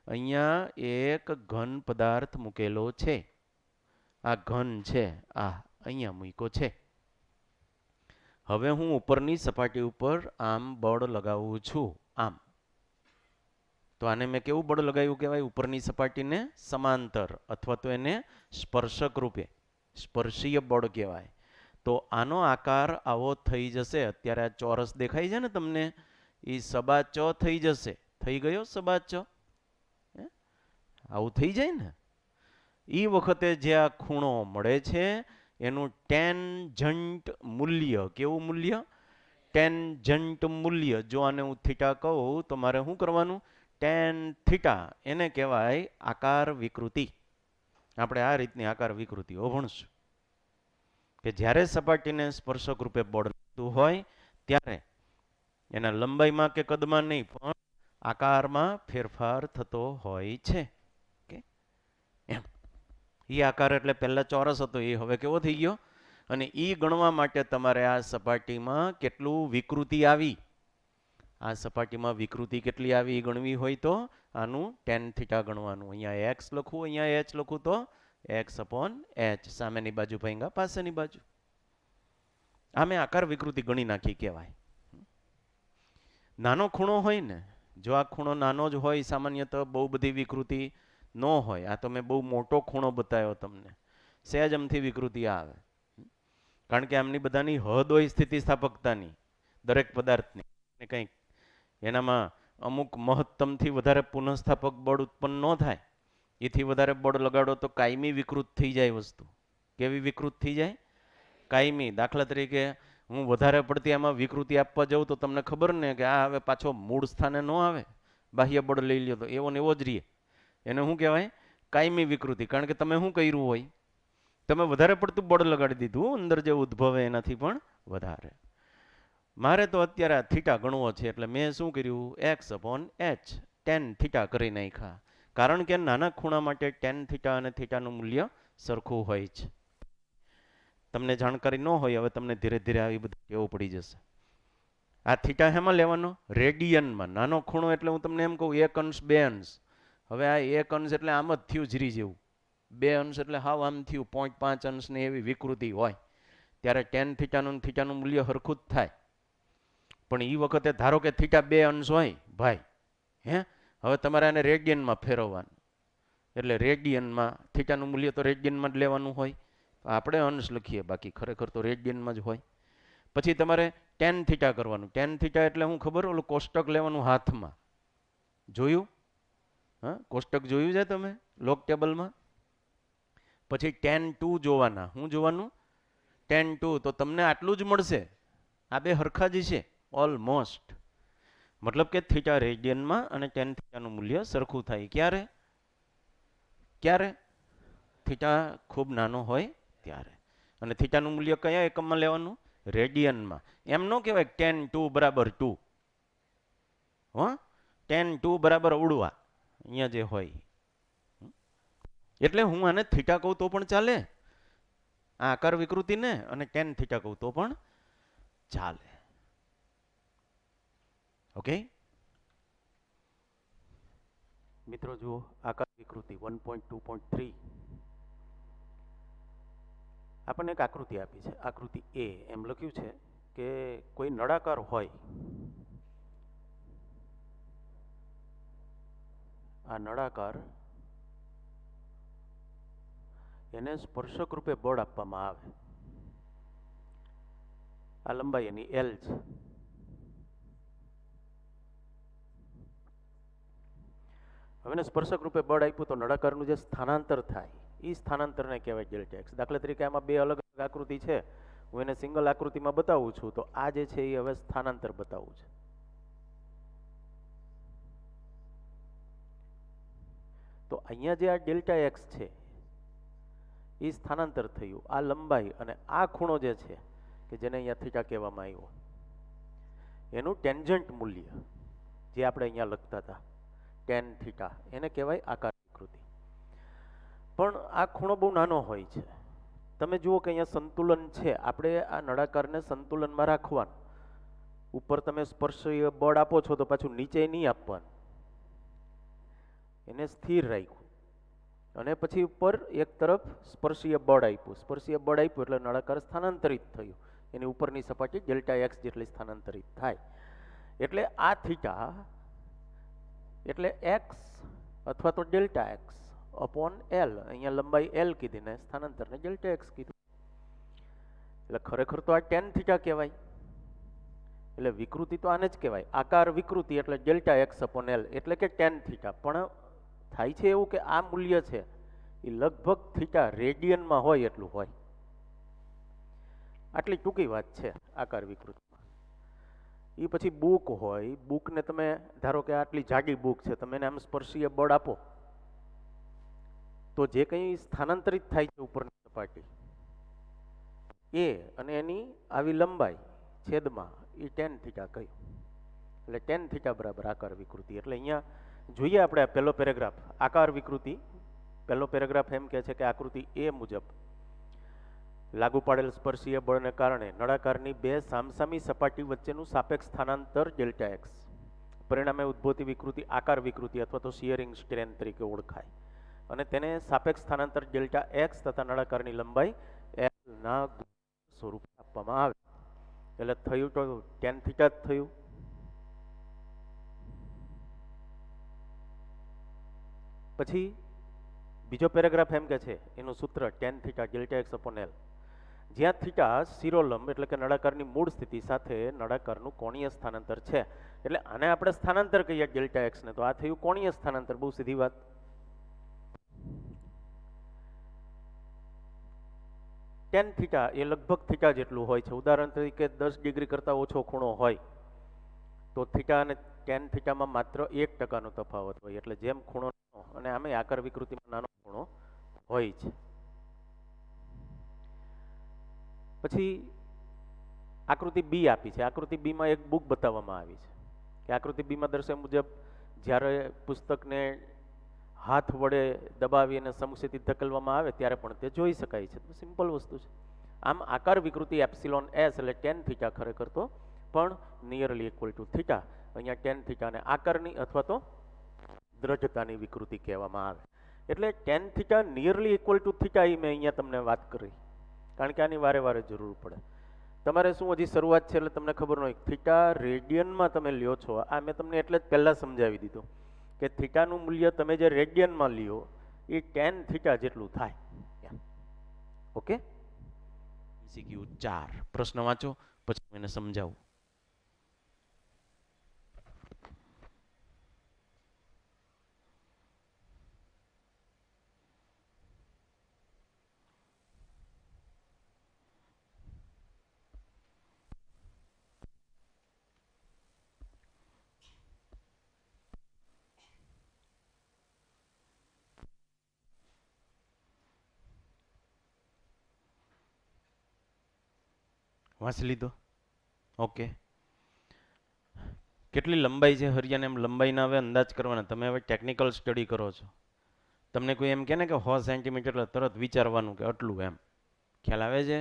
અહીંયા એક ઘન પદાર્થ મૂકેલો છે. આ ઘન છે, આ અહીંયા મૂક્યો છે. હવે હું ઉપરની સપાટી ઉપર આમ બળ લગાવું છું, આમ. તો આને મેં કેવું બળ લગાવ્યું કહેવાય? ઉપરની સપાટીને સમાંતર, અથવા તો એને સ્પર્શક રૂપે, સ્પર્શીય બળ કહેવાય. તો આનો આકાર આવો થઈ જશે. અત્યારે આ ચોરસ દેખાય છે ને તમને, એ સબા ચ થઈ જશે. થઈ ગયો સબા ચ? આવું થઈ જાય ને. એ વખતે જે આ ખૂણો મળે છે એનું ટેન્જન્ટ મૂલ્ય, કેવું મૂલ્ય? ટેન્જન્ટ મૂલ્ય. જો આને હું થીટા કહું તો મારે શું કરવાનું? ટેન થીટા, એને કહેવાય આકાર વિકૃતિ. આપણે આ રીતની આકાર વિકૃતિઓ ભણશું કે જ્યારે સપાટીને સ્પર્શક રૂપે બળ લાગતું હોય ત્યારે એના લંબાઈમાં કે કદમાં નહીં પણ આકારમાં ફેરફાર થતો હોય છે. એમ એ આકાર એટલે પહેલા ચોરસ હતો, એ હવે કેવો થઈ ગયો? અને એ ગણવા માટે તમારે આ સપાટીમાં કેટલું વિકૃતિ આવી, આ સપાટીમાં વિકૃતિ કેટલી આવી એ ગણવી હોય તો આનું ટેન થીટા ગણવાનું. અહીંયા એક્સ લખું, અહીંયા એચ લખું તો એક્સ અપોન એચ, સામેની બાજુ ભાંગા પાસેની બાજુ. આમે આકાર વિકૃતિ ગણી નાખી કહેવાય. નાનો ખૂણો હોય ને, જો આ ખૂણો નાનો જ હોય, સામાન્યતઃ બહુ બધી વિકૃતિ ન હોય. આ તો મેં બહુ મોટો ખૂણો બતાવ્યો તમને, સહેજ અમથી વિકૃતિ આવે. કારણ કે આમની બધાની હદ હોય સ્થિતિસ્થાપકતાની, દરેક પદાર્થની. કંઈક એનામાં અમુક મહત્તમથી વધારે પુનઃસ્થાપક બળ ઉત્પન્ન ન થાય. એથી વધારે બળ લગાડો તો કાયમી વિકૃત થઈ જાય વસ્તુ. કેવી વિકૃત થઈ જાય? કાયમી. દાખલા તરીકે હું વધારે પડતી આમાં વિકૃતિ આપવા જાઉં તો તમને ખબર ને કે આ હવે પાછો મૂળ સ્થાને ન આવે, બાહ્ય બળ લઈ લ્યો તો એવો ને એવો જ રહીએ. એને શું કહેવાય? કાયમી વિકૃતિ. કારણ કે તમે શું કર્યું હોય? તમે વધારે પડતું બળ લગાડી દીધું, અંદર જે ઉદ્ભવે એનાથી પણ વધારે. મારે તો અત્યારે આ થીટા ગણવો છે એટલે મેં શું કર્યું? X upon H, ten theta કરી નાખ્યા. કારણ કે નાના ખૂણા માટે ટેન થીટા અને થીટાનું મૂલ્ય સરખું હોય છે. તમને જાણકારી ન હોય, હવે તમને ધીરે ધીરે આવી બધું ટેવ પડી જશે. આ થીટા હેમાં લેવાનો? રેડિયનમાં. નાનો ખૂણો એટલે હું તમને એમ કહું 1 અંશ 2 અંશ. હવે આ 1 અંશ એટલે આમ જ થયું જરી જેવું, 2 અંશ એટલે હાવ આમ થયું 0.5 અંશની એવી વિકૃતિ હોય ત્યારે ટેન થીટાનું મૂલ્ય સરખું જ થાય. પણ એ વખતે ધારો કે થીટા 2 અંશ હોય ભાઈ, હે, હવે તમારે આને રેડિયનમાં ફેરવવાનું. એટલે રેડિયનમાં થીટાનું મૂલ્ય તો રેડિયનમાં જ લેવાનું હોય. આપણે અંશ લખીએ, બાકી ખરેખર તો રેડિયનમાં જ હોય. પછી તમારે ટેન થીટા કરવાનું. ટેન થીટા એટલે હું ખબર, ઓલું કોષ્ટક લેવાનું હાથમાં, જોયું? હા, કોષ્ટક જોયું છે તમે લોક ટેબલમાં? પછી ટેન ટુ જોવાના. શું જોવાનું? Ten two. તો તમને આટલું જ મળશે. આ બે હરખા જ છે ઓલમોસ્ટ. મતલબ કે થીટા રેડિયનમાં અને ટેન થીટાનું મૂલ્ય સરખું થાય. ક્યારે? ક્યારે? થીટા ખૂબ નાનો હોય ત્યારે. અને થીટાનું મૂલ્ય કયા એકમમાં લેવાનું? રેડિયનમાં. એમ ન કહેવાય ટેન ટુ બરાબર 2. હો, ટેન ટુ બરાબર ઉડવા અહીંયા જે હોય. એટલે હું આને થીટા કહું તો પણ ચાલે, આ આકાર વિકૃતિને, અને ટેન થીટા કહું તો પણ ચાલે. ઓકે મિત્રો, જુઓ આકાર વિકૃતિ 1.2.3. આપણને એક આકૃતિ આપી છે, આકૃતિ એ. એમ લખ્યું છે કે કોઈ નળાકાર હોય, આ નળાકાર એને સ્પર્શક રૂપે બળ આપવામાં આવે. આ લંબાઈ એની L છે. હવે એને સ્પર્શક રૂપે બળ આપ્યું તો નળાકારનું જે સ્થાનાંતર થાય એ સ્થાનાંતરને કહેવાય ડેલ્ટા એક્સ. દાખલા તરીકે આમાં બે અલગ અલગ આકૃતિ છે, હું એને સિંગલ આકૃતિમાં બતાવું છું, તો આ જે છે એ હવે સ્થાનાંતર બતાવું છે. તો અહીંયા જે આ ડેલ્ટા એક્સ છે એ સ્થાનાંતર થયું. આ લંબાઈ અને આ ખૂણો જે છે કે જેને અહીંયા થીટા કહેવામાં આવ્યો, એનું ટેન્જન્ટ મૂલ્ય જે આપણે અહીંયા લખતા હતા ટેન થીટા, એને કહેવાય આકાર વિકૃતિ. પણ આ ખૂણો બહુ નાનો હોય છે. તમે જુઓ કે અહીંયા સંતુલન છે, આપણે આ નળાકારને સંતુલનમાં રાખવાનું. ઉપર તમે સ્પર્શીય બળ આપો છો તો પાછું નીચે નહીં આપવાનું, એને સ્થિર રાખ્યું. અને પછી ઉપર એક તરફ સ્પર્શીય બળ આપ્યું. સ્પર્શીય બળ આપ્યું એટલે નળાકાર સ્થાનાંતરિત થયું. એની ઉપરની સપાટી ડેલ્ટા એક્સ જેટલી સ્થાનાંતરિત થાય. એટલે આ થીટા એટલે એક્સ અથવા તો ડેલ્ટા એક્સ અપોન એલ. અહીંયા લંબાઈ એલ કીધી ને સ્થાનાંતરને ડેલ્ટા એક્સ કીધું. એટલે ખરેખર તો આ ટેન થીટા કહેવાય. એટલે વિકૃતિ તો આને જ કહેવાય આકાર વિકૃતિ, એટલે ડેલ્ટા એક્સ અપોન એલ એટલે કે ટેન થીટા. પણ થાય છે એવું કે આ મૂલ્ય છે એ લગભગ થીટા રેડિયનમાં હોય એટલું હોય. આટલી ટૂંકી વાત છે આકાર વિકૃતિમાં. એ પછી બુક હોય, બુકને તમે ધારો કે આટલી જાડી બુક છે, તમે એને આમ સ્પર્શીય બળ આપો તો જે કંઈ સ્થાનાંતરિત થાય છે ઉપરની સપાટી એ અને એની આવી લંબાઈ છેદમાં એ ટેન થીટા કહ્યું. એટલે ટેન થીટા બરાબર આકાર વિકૃતિ. એટલે અહીંયા જોઈએ આપણે આ પહેલો પેરેગ્રાફ આકાર વિકૃતિ. પહેલો પેરેગ્રાફ એમ કહે છે કે આકૃતિ એ મુજબ લાગુ પાડેલ સ્પર્શીય બળને કારણે નળાકારની બે સામસામી સપાટી વચ્ચેનું સાપેક્ષ સ્થાનાંતર ડેલ્ટા એક્સ પરિણામે ઉદ્ભવતી વિકૃતિ આકાર વિકૃતિ અથવા તો શિયરિંગ સ્ટ્રેન તરીકે ઓળખાય. અને તેને સાપેક્ષ સ્થાનાંતર ડેલ્ટા એક્સ તથા નળાકારની લંબાઈ એલ ના સ્વરૂપે આપવામાં આવે. એટલે થયું તો ટેન થીટા જ થયું. પછી બીજો પેરેગ્રાફ એમ કે છે એનું સૂત્ર ten theta delta x upon L, જ્યાં થીટા શિરોલંબ એટલે કે નળાકારની મૂળ સ્થિતિ સાથે નળાકારનું કોણીય સ્થાનાંતર છે. એટલે આને આપણે સ્થાનાંતર કહીએ ડેલ્ટા એક્સ ને, તો આ થયું કોણીય સ્થાનાંતર. બહુ સીધી વાત. ટેન થીટા એ લગભગ થીટા જેટલું હોય છે. ઉદાહરણ તરીકે 10 ડિગ્રી કરતાં ઓછો ખૂણો હોય તો થીટા અને ટેન થીટામાં માત્ર 1% તફાવત હોય. એટલે જેમ ખૂણો અને આમે આકાર વિકૃતિમાં નાનો ખૂણો હોય છે. પછી આકૃતિ બી આપી છે. આકૃતિ બીમાં એક બુક બતાવવામાં આવી છે કે આકૃતિ બીમાં દર્શાવ્યા મુજબ જ્યારે પુસ્તકને હાથ વડે દબાવી અને સમક્ષેથી ધકેલવામાં આવે ત્યારે પણ તે જોઈ શકાય છે. સિમ્પલ વસ્તુ છે. આમ આકાર વિકૃતિ એપ્સિલોન એસ એટલે ટેન થીટા ખરેખર તો પણ નિયરલી ઇક્વલ ટુ થીટા. અહીંયા ટેન થીટાને આકારની અથવા તો દ્રઢતાની વિકૃતિ કહેવામાં આવે. એટલે tan theta nearly equal to theta એ મેં અહીંયા તમને વાત કરી, કારણ કે આની વારે વારે જરૂર પડે. તમારે શું હજી શરૂઆત છે એટલે તમને ખબર ન હોય. થીટા રેડિયનમાં તમે લ્યો છો, આ મેં તમને એટલે જ પહેલાં સમજાવી દીધું કે થીટાનું મૂલ્ય તમે જે રેડિયનમાં લ્યો એ ટેન થીટા જેટલું થાય. ઓકે. ECQ 4 પ્રશ્ન વાંચો. પછી હું એને સમજાવું. વાંચી લીધો? ઓકે. કેટલી લંબાઈ છે હરિયાને, એમ લંબાઈના હવે અંદાજ કરવાના. તમે હવે ટેકનિકલ સ્ટડી કરો છો. તમને કોઈ એમ કહે ને કે 100 સેન્ટીમીટર, તરત વિચારવાનું કે આટલું, એમ ખ્યાલ આવે છે?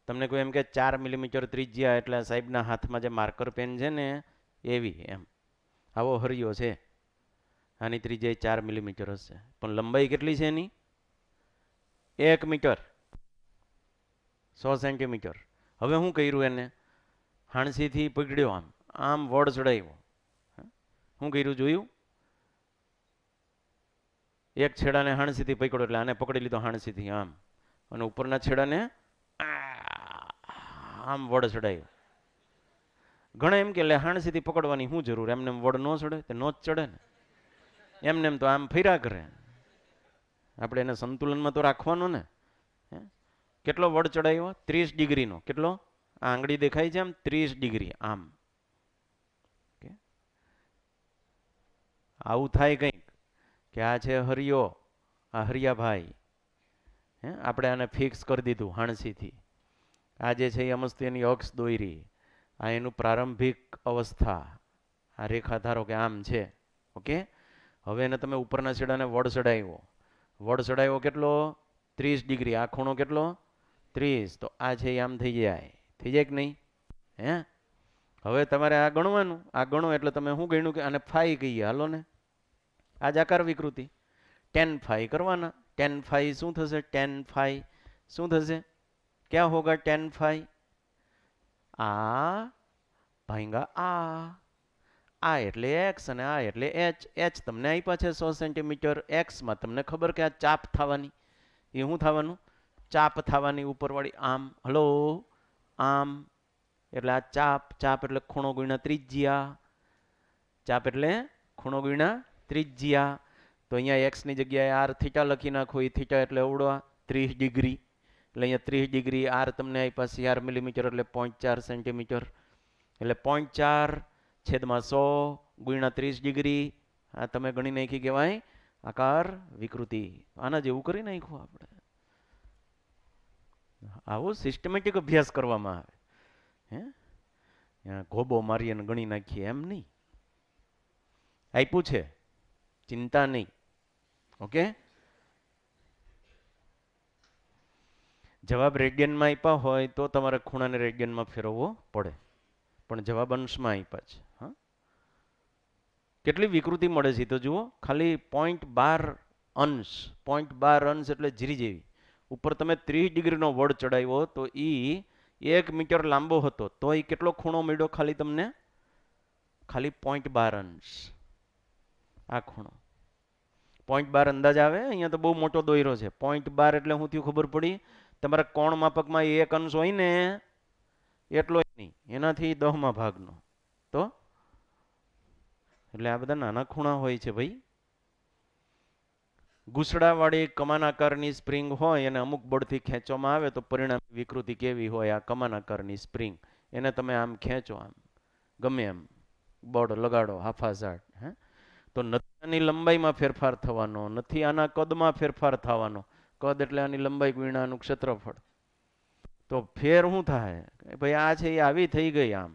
તમને કોઈ એમ કે 4 મિલીમીટર ત્રિજ્યા એટલે સાહેબના હાથમાં જે માર્કર પેન છે ને એવી, એમ આવો હરિયો છે, આની ત્રિજ્યા 4 મિલીમીટર હશે, પણ લંબાઈ કેટલી છે એની? 1 મીટર, 100 સેન્ટીમીટર. હવે શું કર્યું એને? હાણસીથી પકડ્યો, આમ આમ વડ ચડાવ્યો. શું કર્યું જોયું? એક છેડાને હાણસીથી પકડ્યો એટલે આને પકડી લીધો હાણસીથી આમ, અને ઉપરના છેડાને આમ વડ ચડાવ્યો. ઘણા એમ કે હાણસીથી પકડવાની શું જરૂર, એમને વડ ન ચડે? તે નો જ ચડે ને, એમને એમ તો આમ ફર્યા કરે. આપણે એને સંતુલનમાં તો રાખવાનું ને. કેટલો વડ ચડાવ્યો? 30 ડિગ્રીનો. કેટલો? આ આંગળી દેખાય છે આમ, 30 ડિગ્રી આમ. આવું થાય કંઈક કે આ છે હરિયો, આ હરિયાભાઈ, આપણે આને ફિક્સ કરી દીધું હાણસીથી. આ જે છે એ અમસ્ત એની અક્ષ દોરી, આ એનું પ્રારંભિક અવસ્થા, આ રેખા ધારો કે આમ છે. ઓકે. હવે એને તમે ઉપરના છેડાને વડ ચડાવ્યો. વડ ચડાવ્યો કેટલો? 30 ડિગ્રી. આ ખૂણો કેટલો? 30. તો આ છે એ આમ થઈ જાય. થઈ જાય કે નહીં? હે? હવે તમારે આ ગણવાનું. આ ગણો એટલે તમે શું ગણ્યું કે આને ફાઈ કહીએ, હાલો ને. આ જ આકાર વિકૃતિ. tan phi કરવાના. tan phi શું થશે? tan phi શું થશે? ક્યાં હોગા tan phi? આ ભાંગા આ એટલે x અને આ એટલે h. h તમને આપ્યા છે 100 સેન્ટીમીટર. x માં તમને ખબર કે આ ચાપ થવાની, એ શું થવાનું? ચાપ થવાની ઉપરવાળી આમ. હલો, આમ એટલે આ ચાપ. ચાપ એટલે ખૂણો ગુણ્યા ત્રિજ્યા. ચાપ એટલે ખૂણો ગુણ્યા ત્રિજ્યા. તો અહીંયા x ની જગ્યાએ r થીટા લખી નાખો. એ થીટા એટલે એવડો 30 ડિગ્રી. એટલે અહીંયા 30 ડિગ્રી, r તમને આપ્યા 4 મિલીમીટર એટલે 0.4 સેન્ટીમીટર. એટલે 0.4 છેદમાં 100 ગુણ્યા 30 ડિગ્રી. આ તમે ગણી નાખી, કહેવાય આકાર વિકૃતિ. આના જેવું કરી નાખ્યું આપણે. આવો સિસ્ટમેટિક અભ્યાસ કરવામાં આવે. ગોબો મારી અને ગણી નાખીએ એમ નહીં. આપ્યું છે, ચિંતા નહીં. ઓકે. જવાબ રેડિયનમાં આપ્યા હોય તો તમારે ખૂણાને રેડિયનમાં ફેરવવો પડે, પણ જવાબ અંશમાં આપ્યા છે. હા, કેટલી વિકૃતિ મળે છે તો જુઓ. ખાલી 0.12 અંશ. 0.12 અંશ એટલે જીરી જેવી. ઉપર તમે 30 ડિગ્રીનો વડ ચડાવ્યો તો એ 1 મીટર લાંબો હતો, તો એ કેટલો ખૂણો મળ્યો ખાલી તમને? ખાલી 0.12 અંશ. આ ખૂણો 0.12 અંદાજ આવે. અહીંયા તો બહુ મોટો દોયરો છે. 0.12 એટલે શું થયું ખબર પડી? તમારા કોણ માપકમાં 1 અંશ હોય ને એટલો નહીં, એનાથી 10મા ભાગનો. તો એટલે આ બધા નાના ખૂણા હોય છે ભાઈ. ઘૂસડાવાળી કમાન આકારની સ્પ્રિંગ હોય અને અમુક બળથી ખેંચવામાં આવે તો પરિણામ વિકૃતિ કેવી હોય? આ કમાન આકારની સ્પ્રિંગ, એને તમે આમ ખેંચો, આમ ગમે એમ બળ લગાડો હાફાઝાટ, તો નથી આની લંબાઈમાં ફેરફાર થવાનો, નથી આના કદમાં ફેરફાર થવાનો. કદ એટલે આની લંબાઈ ગુણ્યા આનું ક્ષેત્રફળ. તો ફેર શું થાય? ભાઈ આ છે એ આવી થઈ ગઈ આમ.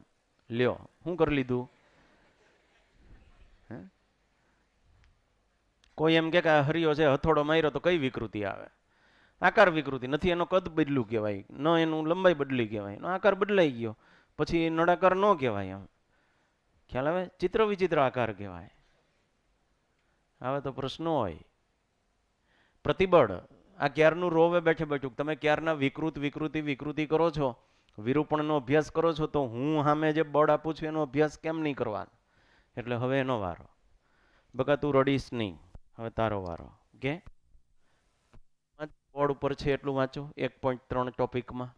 લ્યો, શું કરી લીધું? કોઈ એમ કે હરિયો છે, હથોડો માર્યો તો કઈ વિકૃતિ આવે? આકાર વિકૃતિ. નથી એનો કદ બદલ્યું કહેવાય, ન એનું લંબાઈ બદલી કહેવાય, એનો આકાર બદલાઈ ગયો, પછી નળાકાર ન કહેવાય. એમ ખ્યાલ આવે? ચિત્ર વિચિત્ર આકાર કહેવાય. હવે તો પ્રશ્નો હોય. પ્રતિબળ, આ ક્યારનું રોવે બેઠે બેઠું. તમે ક્યારના વિકૃતિ કરો છો, વિરૂપણનો અભ્યાસ કરો છો, તો હું સામે જે બળ આપું છું એનો અભ્યાસ કેમ નહીં કરવાનો? એટલે હવે એનો વારો. બકા તું રડીશ નહીં, હવે તારો વારો. ઓકે. બોર્ડ ઉપર છે એટલું વાંચો 1.3 ટોપિકમાં.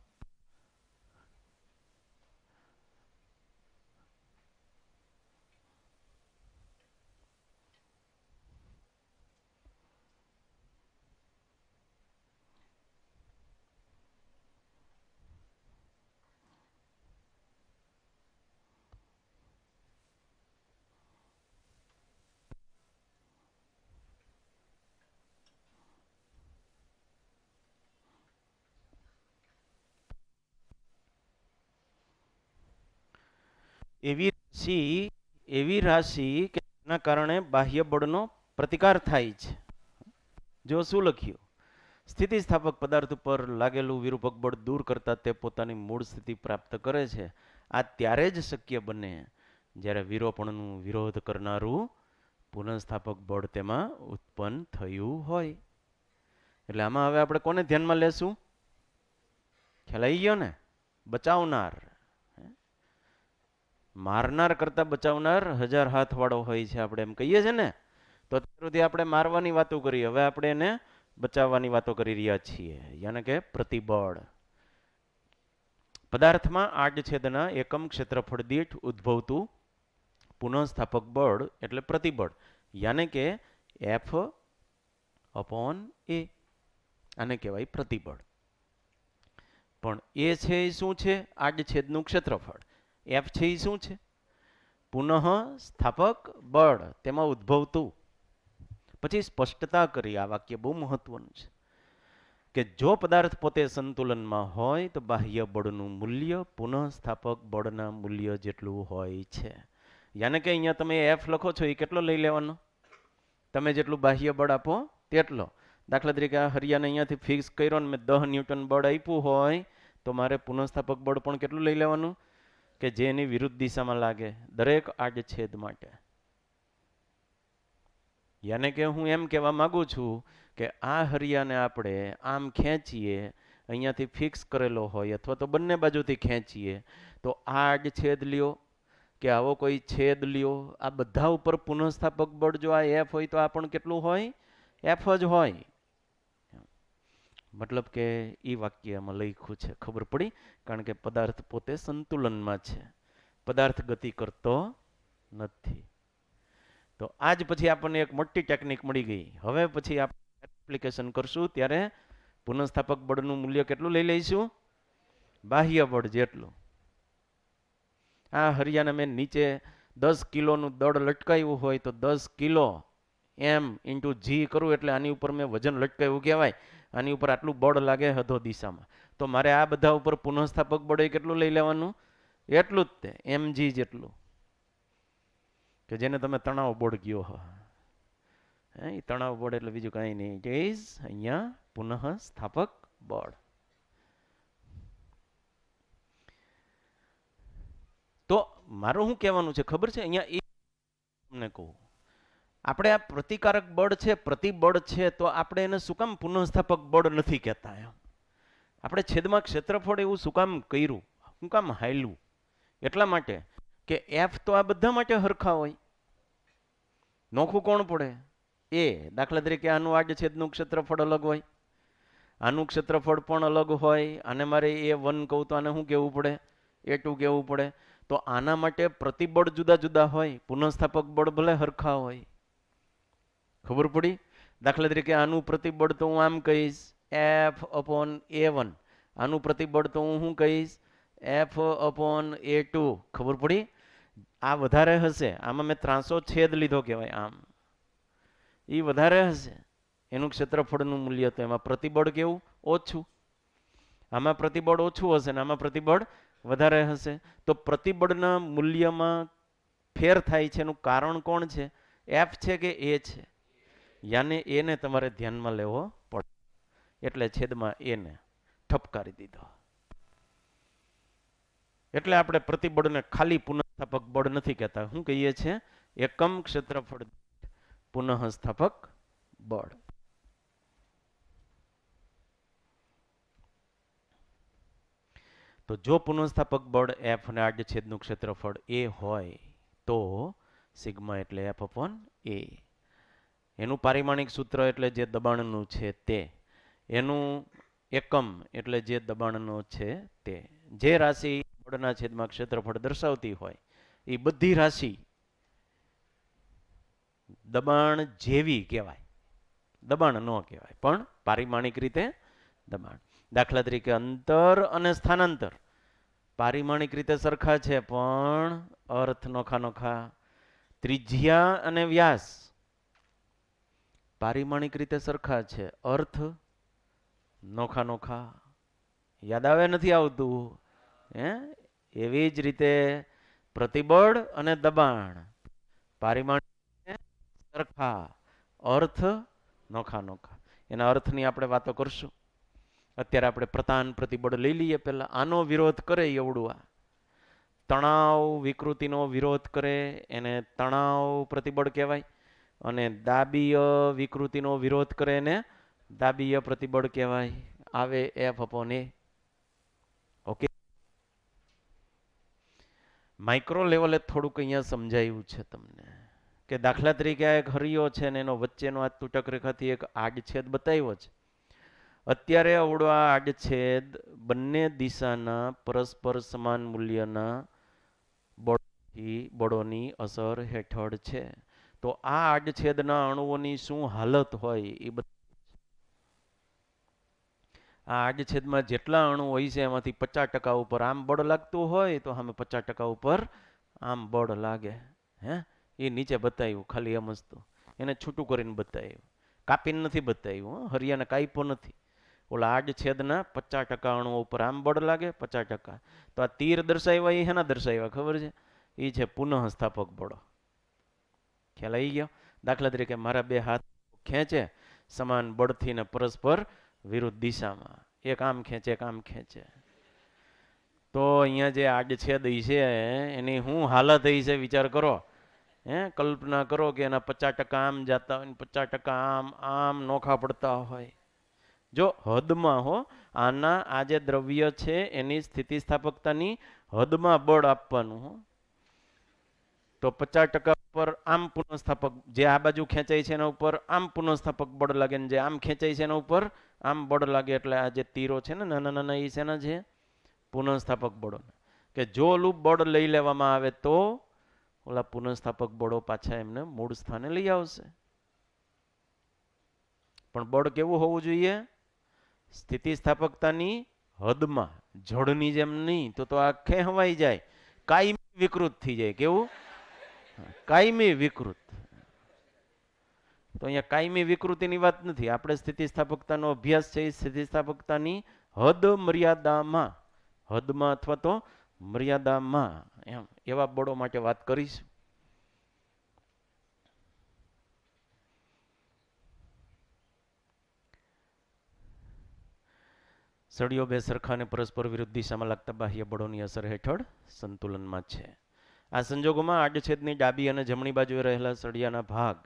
એવી રાશિ કે જેના કારણે બાહ્ય બળનો પ્રતિકાર થાય છે. જો શું લખ્યું? સ્થિતિસ્થાપક પદાર્થ ઉપર લાગેલું વિરૂપક બળ દૂર કરતા તે પોતાની મૂળ સ્થિતિ પ્રાપ્ત કરે છે. આ ત્યારે જ શક્ય બને જ્યારે વિરૂપણનું વિરોધ કરનારું પુનઃસ્થાપક બળ તેમાં ઉત્પન્ન થયું હોય. એટલે આમાં હવે આપણે કોને ધ્યાનમાં લેશું? ખ્યાલ આવી ગયો ને? બચાવનાર. મારનાર કરતા બચાવનાર 1000 હાથ વાળો હોય છે, આપણે એમ કહીએ છીએ ને. તો અત્યાર સુધી આપણે મારવાની વાતો કરી, હવે આપણે એને બચાવવાની વાતો કરી રહ્યા છીએ, યાને કે પ્રતિબળ. પદાર્થમાં આડછેદના એકમ ક્ષેત્રફળ દીઠ ઉદ્ભવતું પુનઃસ્થાપક બળ એટલે પ્રતિબળ, યાને કે F અપોન A. આને કહેવાય પ્રતિબળ. પણ એ છે એ શું છે? આડછેદનું ક્ષેત્રફળ. F છે એ શું છે? પુનઃ સ્થાપક બળ, તેમાં ઉદ્ભવતું. પછી સ્પષ્ટતા કરી, આ વાક્ય બહુ મહત્વનું છે કે જો પદાર્થ પોતે સંતુલનમાં હોય તો બાહ્ય બળનું મૂલ્ય પુનઃસ્થાપક બળના મૂલ્ય જેટલું હોય છે. યાને કે અહીંયા તમે F લખો છો એ કેટલો લઈ લેવાનો? તમે જેટલું બાહ્ય બળ આપો તેટલો. દાખલા તરીકે આ હરિયાને અહીંયાથી ફિક્સ કર્યો ને મેં 10 ન્યૂટન બળ આપ્યું હોય તો મારે પુનઃસ્થાપક બળ પણ કેટલું લઈ લેવાનું? કે જે એની વિરુદ્ધ દિશામાં લાગે દરેક આડછેદ માટે. યાને કે હું એમ કહેવા માંગુ છું કે આ હરિયાને આપણે આમ ખેંચીએ, અહીંયાથી ફિક્સ કરેલો હોય અથવા તો બંને બાજુથી ખેંચીએ તો આ આડછેદ લ્યો કે આવો કોઈ છેદ લ્યો, આ બધા ઉપર પુનઃસ્થાપક બળ જો આ F હોય તો આ પણ કેટલું હોય? F જ હોય. મતલબ કે એ વાક્યમાં લખ્યું છે, ખબર પડી? કારણ કે પદાર્થ પોતે સંતુલનમાં છે, પદાર્થ ગતિ કરતો નથી. તો આજ પછી આપણને એક મોટી ટેકનિક મળી ગઈ. હવે પછી આપણે એપ્લિકેશન કરશું ત્યારે પુનઃસ્થાપક બળનું મૂલ્ય કેટલું લઈ લઈશું? બાહ્ય બળ જેટલું. આ હરિયાના મેં નીચે 10 કિલોનું દળ લટકાવ્યું હોય તો 10 કિલો M ઇન્ટુ G કરું એટલે આની ઉપર મેં વજન લટકાવ્યું કહેવાય. આની ઉપર આટલું બળ લાગે હધો દિશામાં, તો મારે આ બધા ઉપર પુનઃસ્થાપક બળ કેટલું લઈ લેવાનું? એટલું જ તે mg જેટલું, કે જેને તમે તણાવ બળ કયો હો. એ તણાવ બળ એટલે બીજું કાંઈ નહીં, ઇટ ઇઝ અહીંયા પુનઃસ્થાપક બળ. તો મારું શું કહેવાનું છે ખબર છે? અહીંયા એ તમને કહું, આપણે આ પ્રતિકારક બળ છે, પ્રતિબળ છે, તો આપણે એને શું કામ પુનઃસ્થાપક બળ નથી કહેતા? એમ આપણે છેદમાં ક્ષેત્રફળ એવું શું કામ કર્યું? શું કામ હાલ્યું? એટલા માટે કે F તો આ બધા માટે હરખા હોય. નોખું કોણ પડે? એ. દાખલા તરીકે આનું આડછેદનું ક્ષેત્રફળ અલગ હોય, આનું ક્ષેત્રફળ પણ અલગ હોય, અને મારે A1 કહું તો આને શું કહેવું પડે? A2 કહેવું પડે. તો આના માટે પ્રતિબળ જુદા જુદા હોય, પુનઃસ્થાપક બળ ભલે હરખા હોય. ખબર પડી? દાખલા તરીકે આનું પ્રતિબળ તો હું આમ કહીશ F અપોન A1, આનું પ્રતિબળ તો હું શું કહીશ? F upon A2. ખબર પડી? આ વધારે હશે, આમાં મેં ત્રાંસો છેદ લીધો કહેવાય, આમ એ વધારે હશે એનું ક્ષેત્રફળનું મૂલ્ય, તો એમાં પ્રતિબળ કેવું? ઓછું. આમાં પ્રતિબળ ઓછું હશે ને આમાં પ્રતિબળ વધારે હશે. તો પ્રતિબળના મૂલ્યમાં ફેર થાય છે, એનું કારણ કોણ છે? F છે કે A છે? યાને એને તમારે ધ્યાનમાં લેવો પડે. એટલે છેદમાં એને ઠપકારી દીધો. એટલે આપણે પ્રતિબળને ખાલી પુનઃસ્થાપક બળ નથી કહેતા, શું કહીએ છીએ? એકમ ક્ષેત્રફળ પુનઃસ્થાપક બળ. તો જો પુનઃસ્થાપક બળ F અને આડછેદનું ક્ષેત્રફળ A હોય તો સિગ્મા એટલે F અપોન A. એનું પારિમાણિક સૂત્ર એટલે જે દબાણનું છે તે, એનું એકમ એટલે જે દબાણનો છે તે. જે રાશિ બળના છેદમાં ક્ષેત્રફળ દર્શાવતી હોય એ બધી રાશિ દબાણ જેવી કહેવાય, દબાણ ન કહેવાય, પણ પારિમાણિક રીતે દબાણ. દાખલા તરીકે અંતર અને સ્થાનાંતર પારિમાણિક રીતે સરખા છે પણ અર્થ નોખા નોખા. ત્રિજ્યા અને વ્યાસ પારિમાણિક રીતે સરખા છે, અર્થ નોખા નોખા. યાદ આવે? નથી આવતું? એવી જ રીતે પ્રતિબળ અને દબાણ પારિમાણિક સરખા, અર્થ નોખા નોખા. એના અર્થની આપણે વાતો કરશું. અત્યારે આપણે પ્રતાન પ્રતિબળ લઈ લઈએ. પહેલા આનો વિરોધ કરે એવડું આ તણાવ વિકૃતિનો વિરોધ કરે એને તણાવ પ્રતિબળ કહેવાય, અને દાબીય વિકૃતિનો વિરોધ કરે એને દાબીય પ્રતિબળ કહેવાય. આવે એફ અપોન એ. ઓકે, માઇક્રો લેવલે થોડુંક અહીંયા સમજાયું છે તમને કે દાખલા તરીકે આ એક હરિયો છે ને એનો વચ્ચેનો આ તૂટક રેખાથી એક આડછેદ બતાવ્યો છે. અત્યારે અવડો આ આડછેદ બંને દિશાના પરસ્પર સમાન મૂલ્યના બળોની અસર હેઠળ છે. તો આ આડછેદના અણુઓની શું હાલત હોય એ આ આડછેદમાં જેટલા અણુ હોય છે એમાંથી 50% ઉપર આમ બળ લાગતું હોય તો સામે 50% ઉપર આમ બળ લાગે. હે એ નીચે બતાવ્યું, ખાલી એમ જ એને છૂટું કરીને બતાવ્યું, કાપીને નથી બતાવ્યું. હરિયાને કાપ્યો નથી. ઓલા આડછેદના 50% અણુઓ ઉપર આમ બળ લાગે, 50%. તો આ તીર દર્શાવ્યા એ હેના દર્શાવ્યા ખબર છે? એ છે પુનઃસ્થાપક બળો. ખ્યાલ આવી ગયો? દાખલા તરીકે મારા બે હાથ ખેંચે સમાન બળથી ને પરસ્પર વિરુદ્ધ દિશામાં, એક આમ ખેંચે એક આમ ખેંચે, તો અહીંયા જે આડછેદ છે એની શું હાલત છે વિચાર કરો. કલ્પના કરો કે એના 50% આમ જતા હોય, 50% આમ આમ નોખા પડતા હોય. જો હદમાં હો, આના આ જે દ્રવ્ય છે એની સ્થિતિસ્થાપકતાની હદમાં બળ આપવાનું હો. તો 50% ઉપર આમ પુનઃસ્થાપક, જે આ બાજુ ખેંચાય છે એના ઉપર આમ પુનઃસ્થાપક બળ લાગે, ને જે આમ ખેંચાય છે એના ઉપર આમ બળ લાગે. એટલે આ જે તીરો છે ને નાના નાના એ શેના છે? પુનઃસ્થાપક બળો. કે જો ઓલું બળ લઈ લેવામાં આવે તો ઓલા પુનઃસ્થાપક બળો પાછા એમને મૂળ સ્થાને લઈ આવશે. પણ બળ કેવું હોવું જોઈએ? સ્થિતિસ્થાપકતાની હદમાં, જળની જેમ નહીં, તો આ ખેંચવાઈ જાય, કાયમી વિકૃત થઈ જાય. કેવું? કાયમી વિકૃત. તો અહીંયા કાયમી વિકૃતિની વાત નથી. આપણે સ્થિતિસ્થાપકતાનો અભ્યાસ છે સ્થિતિસ્થાપકતાની હદ મર્યાદામાં, હદમાં અથવા તો મર્યાદામાં, એમ એવા બળો માટે વાત કરીશું. સળીઓ બે સરખા અને પરસ્પર વિરુદ્ધ દિશામાં લાગતા બાહ્ય બળોની અસર હેઠળ સંતુલનમાં છે. આ સંજોગોમાં આડછેદની ડાબી અને જમણી બાજુએ રહેલા સળિયાના ભાગ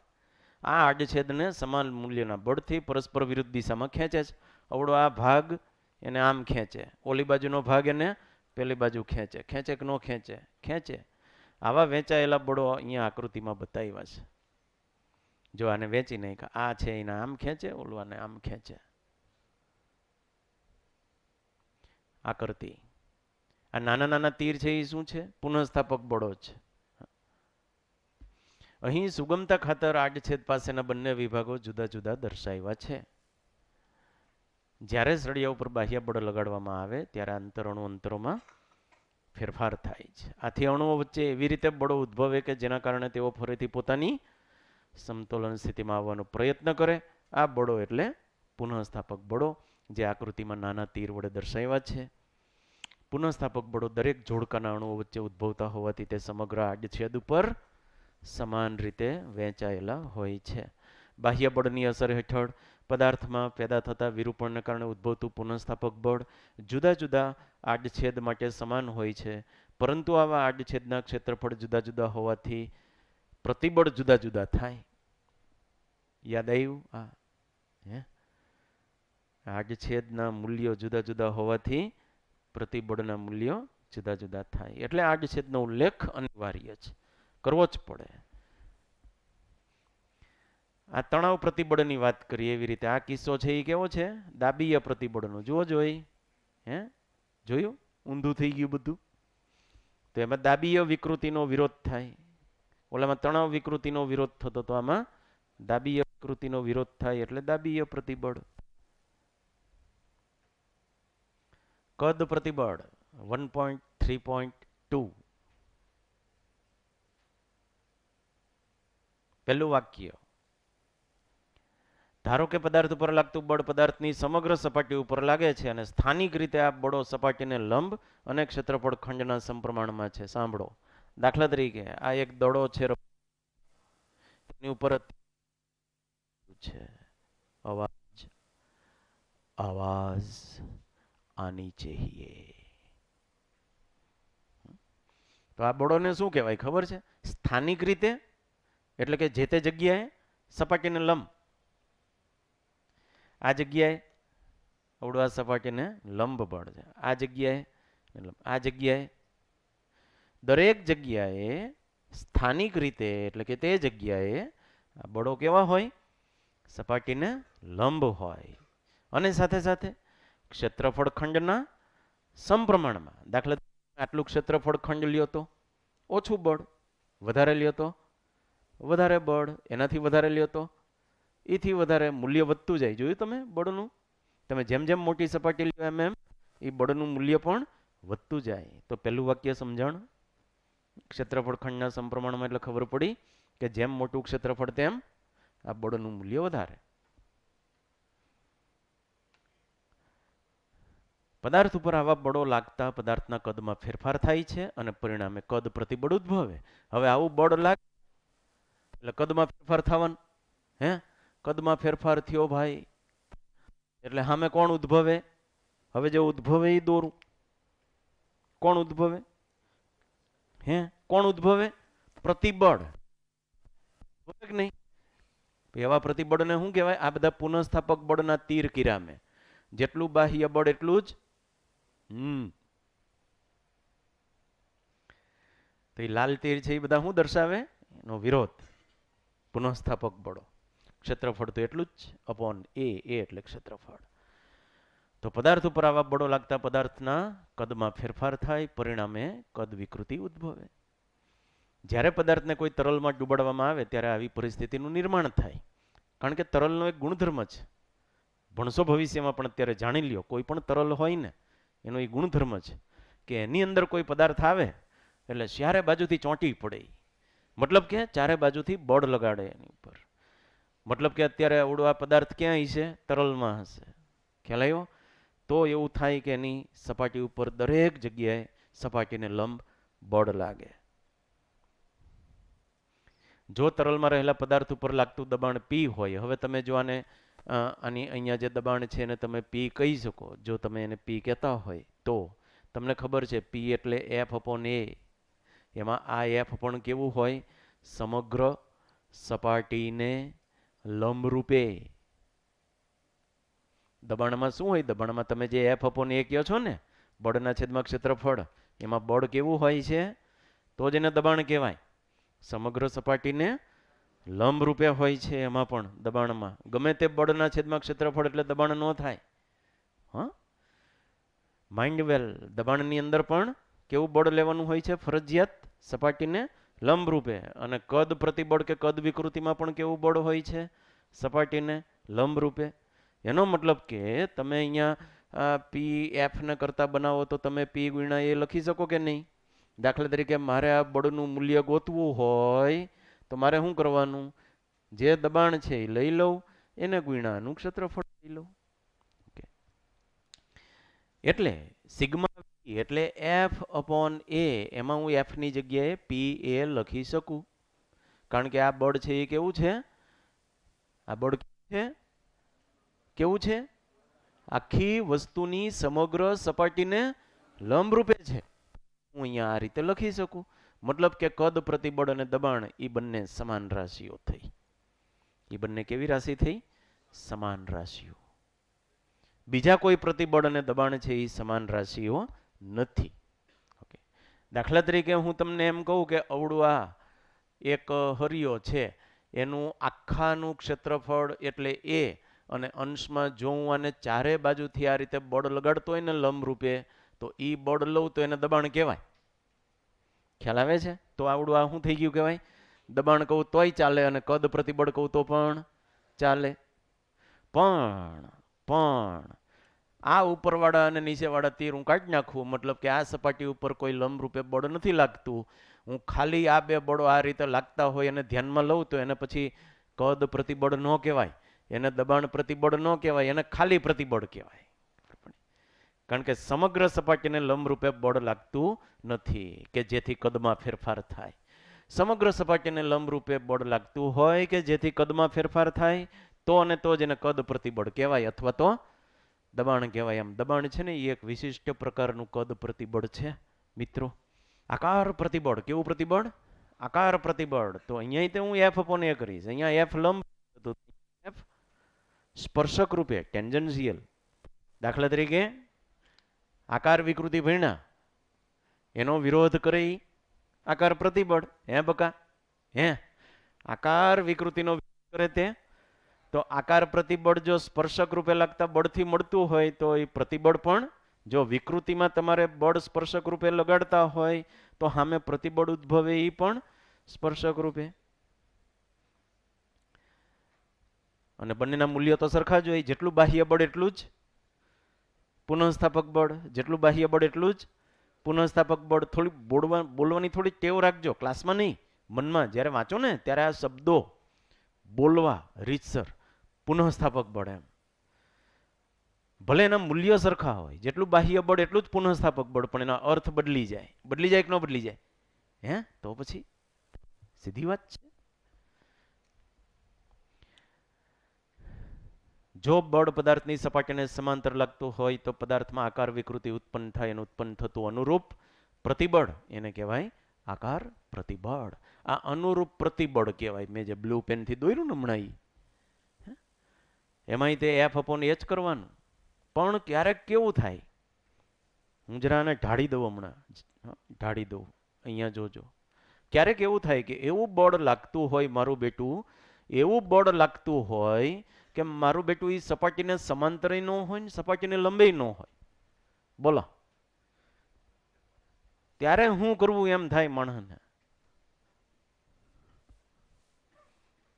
આ આડછેદને સમાન મૂલ્યના બળથી પરસ્પર વિરુદ્ધ દિશામાં ખેંચે છે. અવળો આ ભાગ એને આમ ખેંચે, ઓલી બાજુનો ભાગ એને પેલી બાજુ ખેંચે. ખેંચે કે ન ખેંચે? ખેંચે. આવા વેચાયેલા બળો અહીંયા આકૃતિમાં બતાવ્યા છે. જો આને વેચી નાખ્યા, આ છે એને આમ ખેંચે, ઓલું આને આમ ખેંચે. આકૃતિ. આ નાના નાના તીર છે એ શું છે? પુનઃસ્થાપક બળો છે. અહીં સુગમતા ખાતર આડછેદ પાસેના બંને વિભાગો જુદા જુદા દર્શાવ્યા છે. જ્યારે સળિયા ઉપર બાહ્ય બળ લગાડવામાં આવે ત્યારે આંતરઅણુ અંતરોમાં ફેરફાર થાય છે. આથી અણુઓ વચ્ચે એવી રીતે બળો ઉદ્ભવે કે જેના કારણે તેઓ ફરીથી પોતાની સમતોલન સ્થિતિમાં આવવાનો પ્રયત્ન કરે. આ બળો એટલે પુનઃસ્થાપક બળો, જે આકૃતિમાં નાના તીર વડે દર્શાવ્યા છે. પુનઃસ્થાપક બળો દરેક જોડકાના અણુઓ વચ્ચે ઉદ્ભવતા હોવાથી તે સમગ્ર આડછેદ ઉપર સમાન રીતે વહેંચાયેલા હોય છે. બાહ્ય બળની અસર હેઠળ પદાર્થમાં પેદા થતા વિરૂપણને કારણે ઉદ્ભવતું પુનઃસ્થાપક બળ જુદા જુદા આડછેદ માટે સમાન હોય છે, પરંતુ આવા આડછેદના ક્ષેત્રફળ જુદા જુદા હોવાથી પ્રતિબળ જુદા જુદા થાય. યાદ આવ્યું? આડછેદના મૂલ્યો જુદા જુદા હોવાથી પ્રતિબળના મૂલ્યો જુદા જુદા થાય. એટલે આડછેદનો ઉલ્લેખ અનિવાર્ય છે, કરવો જ પડે. આ તણાવ પ્રતિબળની વાત કરીએ એવી રીતે આ કિસ્સો છે એ કેવો છે? દાબીય પ્રતિબળનો. જુઓ જોઈ, જોયું? ઊંધું થઈ ગયું બધું. તો એમાં દાબીય વિકૃતિનો વિરોધ થાય. ઓલામાં તણાવ વિકૃતિનો વિરોધ થતો, તો આમાં દાબીય વિકૃતિનો વિરોધ થાય એટલે દાબીય પ્રતિબળ. કદ પ્રતિબળ 1.3.2. પહેલું વાક્ય. ધારો કે પદાર્થ ઉપર લાગતું બળ પદાર્થની સમગ્ર સપાટી ઉપર લાગે છે અને સ્થાનિક રીતે આ બળો સપાટીને લંબ અને ક્ષેત્રફળ ખંડના સમપ્રમાણમાં છે. સાંભળો, દાખલા તરીકે આ એક દડો છે, એની ઉપર છે અવાજ, આવાજ આની ચાહીએ. તો આ બળોને શું કહેવાય ખબર છે? સ્થાનિક રીતે, એટલે કે જે તે જગ્યાએ સપાટીને લંબ. આ જગ્યાએ અવડું આ સપાટીને લંબ બળ છે, આ જગ્યાએ, આ જગ્યાએ, દરેક જગ્યાએ સ્થાનિક રીતે, એટલે કે તે જગ્યાએ આ બળો કેવા હોય? સપાટીને લંબ હોય. અને સાથે સાથે ક્ષેત્રફળ ખંડના સમપ્રમાણમાં. દાખલા આટલું ક્ષેત્રફળ ખંડ લ્યો તો ઓછું બળ, વધારે લ્યો તો વધારે બળ, એનાથી વધારે લ્યો તો એથી વધારે, મૂલ્ય વધતું જાય. જોયું તમે બળનું? તમે જેમ જેમ મોટી સપાટી લ્યો એમ એમ એ બળનું મૂલ્ય પણ વધતું જાય. તો પહેલું વાક્ય સમજણ, ક્ષેત્રફળ ખંડના સમપ્રમાણમાં, એટલે ખબર પડી કે જેમ મોટું ક્ષેત્રફળ તેમ આ બળનું મૂલ્ય વધારે. પદાર્થ ઉપર આવા બળો લાગતા પદાર્થના કદમાં ફેરફાર થાય છે અને પરિણામે કદ પ્રતિબળ ઉદ્ભવે. હવે આવું બળ લાગે એટલે કદમાં ફેરફાર થવાનું. હે, કદમાં ફેરફાર થયો ભાઈ એટલે સામે કોણ ઉદ્ભવે? હવે જે ઉદ્ભવે એ દોરું. કોણ ઉદ્ભવે? હે, કોણ ઉદ્ભવે? પ્રતિબળ. કે નહીં? એવા પ્રતિબળને શું કહેવાય? આ બધા પુનઃસ્થાપક બળના તીર કિરામે. જેટલું બાહ્ય બળ એટલું જ તો એ લાલ તીર છે એ બધા શું દર્શાવે? એનો વિરોધ. પુનઃસ્થાપક બળો. ક્ષેત્રફળ તો એટલું જ અપોન એ એટલે ક્ષેત્રફળ. તો પદાર્થ ઉપર આવા બળો લાગતા પદાર્થના કદમાં ફેરફાર થાય, પરિણામે કદ વિકૃતિ ઉદ્ભવે. જ્યારે પદાર્થને કોઈ તરલમાં ડૂબાડવામાં આવે ત્યારે આવી પરિસ્થિતિનું નિર્માણ થાય. કારણ કે તરલનો એક ગુણધર્મ છે, ભણશો ભવિષ્યમાં પણ અત્યારે જાણી લ્યો. કોઈ પણ તરલ હોય ને એનો એ ગુણધર્મ છે કે એની અંદર કોઈ પદાર્થ આવે એટલે ચારે બાજુથી ચોંટી પડે. મતલબ કે ચારે બાજુથી બળ લગાડે એની ઉપર. મતલબ કે અત્યારે અવળો આ પદાર્થ ક્યાં હશે? તરલમાં હશે. ખ્યાલ આવ્યો? તો એવું થાય કે એની સપાટી ઉપર દરેક જગ્યાએ સપાટીને લંબ બળ લાગે. જો તરલમાં રહેલા પદાર્થ ઉપર લાગતું દબાણ પી હોય, હવે તમે જો આને આની અહીંયા જે દબાણ છે એને તમે પી કહી શકો. જો તમે એને પી કહેતા હોય તો તમને ખબર છે પી એટલે એફ અપોન એ. એમાં આ એફ પણ કેવું હોય? સમગ્ર સપાટીને લંબરૂપે. દબાણમાં શું હોય? દબાણમાં તમે જે એફ અપોન એ કહો છો ને, બળના છેદમાં ક્ષેત્રફળ, એમાં બળ કેવું હોય છે? તો જ એને દબાણ કહેવાય. સમગ્ર સપાટીને લંબ રૂપે હોય છે. એમાં પણ દબાણમાં ગમે તે બળના છેદમાં ક્ષેત્રફળ એટલે દબાણ ન થાય. હા, માઇન્ડ વેલ. દબાણની અંદર પણ કેવું બળ લેવાનું હોય છે? ફરજિયાત સપાટીને લંબ રૂપે. અને કદ પ્રતિબળ કે કદ વિકૃતિમાં પણ કેવું બળ હોય છે? સપાટીને લંબ રૂપે. એનો મતલબ કે તમે અહીંયા પી એફ ને કરતા બનાવો તો તમે પી ગુણ્યા એ લખી શકો કે નહીં? દાખલા તરીકે મારે આ બળનું મૂલ્ય ગોતવું હોય તો મારે શું કરવાનું? જે દબાણ છે એ લઈ લઉં, એને ગુણ્યાનું ક્ષેત્રફળ લઈ લઉં. એટલે સિગ્મા એટલે એફ અપોન એ. એમાં હું એફ ની જગ્યાએ પી એ લખી શકું. કારણ કે આ બળ છે એ કેવું છે? આ બળ છે કેવું છે? આખી વસ્તુની સમગ્ર સપાટીને લંબ રૂપે છે. હું અહીંયા આ રીતે લખી શકું. મતલબ કે કદ પ્રતિબળ અને દબાણ એ બંને સમાન રાશિઓ થઈ. એ બંને કેવી રાશિ થઈ? સમાન રાશિઓ. બીજા કોઈ પ્રતિબળ અને દબાણ છે એ સમાન રાશિઓ નથી. ઓકે, દાખલા તરીકે હું તમને એમ કહું કે અવળું આ એક હરિયો છે, એનું આખાનું ક્ષેત્રફળ એટલે એ, અને અંશમાં જો હું આને ચારે બાજુથી આ રીતે બળ લગાડતો હોય ને લંબ રૂપે, તો એ બળ લઉં તો એને દબાણ કહેવાય. ખ્યાલ આવે છે? તો આવડું આ શું થઈ ગયું કહેવાય? દબાણ કહું તોય ચાલે અને કદ પ્રતિબળ કહું તો પણ ચાલે. પણ આ ઉપરવાળા અને નીચેવાળા તીર હું કાઢી નાખું. મતલબ કે આ સપાટી ઉપર કોઈ લંબ રૂપે બળ નથી લાગતું. હું ખાલી આ બે બળો આ રીતે લાગતા હોય અને ધ્યાનમાં લઉં તો એને પછી કદ પ્રતિબળ ન કહેવાય, એને દબાણ પ્રતિબળ ન કહેવાય, એને ખાલી પ્રતિબળ કહેવાય. કારણ કે સમગ્ર સપાટીને લંબરૂપે બળ લાગતું નથી કે જેથી કદમાં ફેરફાર થાય. સમગ્ર સપાટીને લંબરૂપે બળ લાગતું હોય કે જેથી કદમાં ફેરફાર થાય તો અને તો જ એને કદ પ્રતિબળ કહેવાય અથવા તો દબાણ કહેવાય. એમ દબાણ છે ને એ એક વિશિષ્ટ પ્રકારનું કદ પ્રતિબળ છે મિત્રો. આકાર પ્રતિબળ, કેવું પ્રતિબળ? આકાર પ્રતિબળ. તો અહીંયા તો હું એફ અપોન એ કરીશ. અહીંયા એફ લંબ, એફ સ્પર્શક રૂપે ટેન્જન્શિયલ. દાખલા તરીકે આકાર વિકૃતિ ભણ્યા, એનો વિરોધ કરે આકાર પ્રતિબળ. હે બકા? હે આકાર વિકૃતિનો વિરોધ કરે તે તો આકાર પ્રતિબળ જો સ્પર્શક રૂપે લાગતા બળથી મળતું હોય તો એ પ્રતિબળ પણ, જો વિકૃતિમાં તમારે બળ સ્પર્શક રૂપે લગાડતા હોય તો સામે પ્રતિબળ ઉદ્ભવે એ પણ સ્પર્શક રૂપે. અને બંનેના મૂલ્યો તો સરખા જ હોય. જેટલું બાહ્ય બળ એટલું જ પુનઃસ્થાપક બળ, જેટલું બાહ્ય બળ એટલું જ પુનઃસ્થાપક બળ. થોડી બોલવાની થોડી ટેવ રાખજો, ક્લાસમાં નહીં, મનમાં જ્યારે વાંચો ને ત્યારે આ શબ્દો બોલવા રીતસર. પુનઃસ્થાપક બળ એમ ભલે એના મૂલ્ય સરખા હોય, જેટલું બાહ્ય બળ એટલું જ પુનઃસ્થાપક બળ, પણ એના અર્થ બદલી જાય. બદલી જાય કે ન બદલી જાય? હે તો પછી સીધી વાત છે. જો બળ પદાર્થની સપાટીને સમાંતર લાગતું હોય તો પદાર્થમાં આકાર વિકૃતિ ઉત્પન્ન થાય અને ઉત્પન્ન થતું અનુરૂપ પ્રતિબળ એને કહેવાય આકાર પ્રતિબળ. આ અનુરૂપ પ્રતિબળ કહેવાય. મેં જે બ્લુ પેનથી દોર્યું ને હમણાં એમાંય તે એફ અપોન એ જ કરવાનું. પણ ક્યારેક કેવું થાય, હું જરા આને ઢાળી દઉં, હમણાં ઢાળી દઉં, અહીંયા જોજો. ક્યારેક એવું થાય કે એવું બળ લાગતું હોય મારું બેટું, એવું બળ લાગતું હોય કે મારું બેટું એ સપાટીને સમાંતરે ન હોય ને સપાટીને લંબે ન હોય. બોલો ત્યારે શું કરવું એમ થાય માણસને.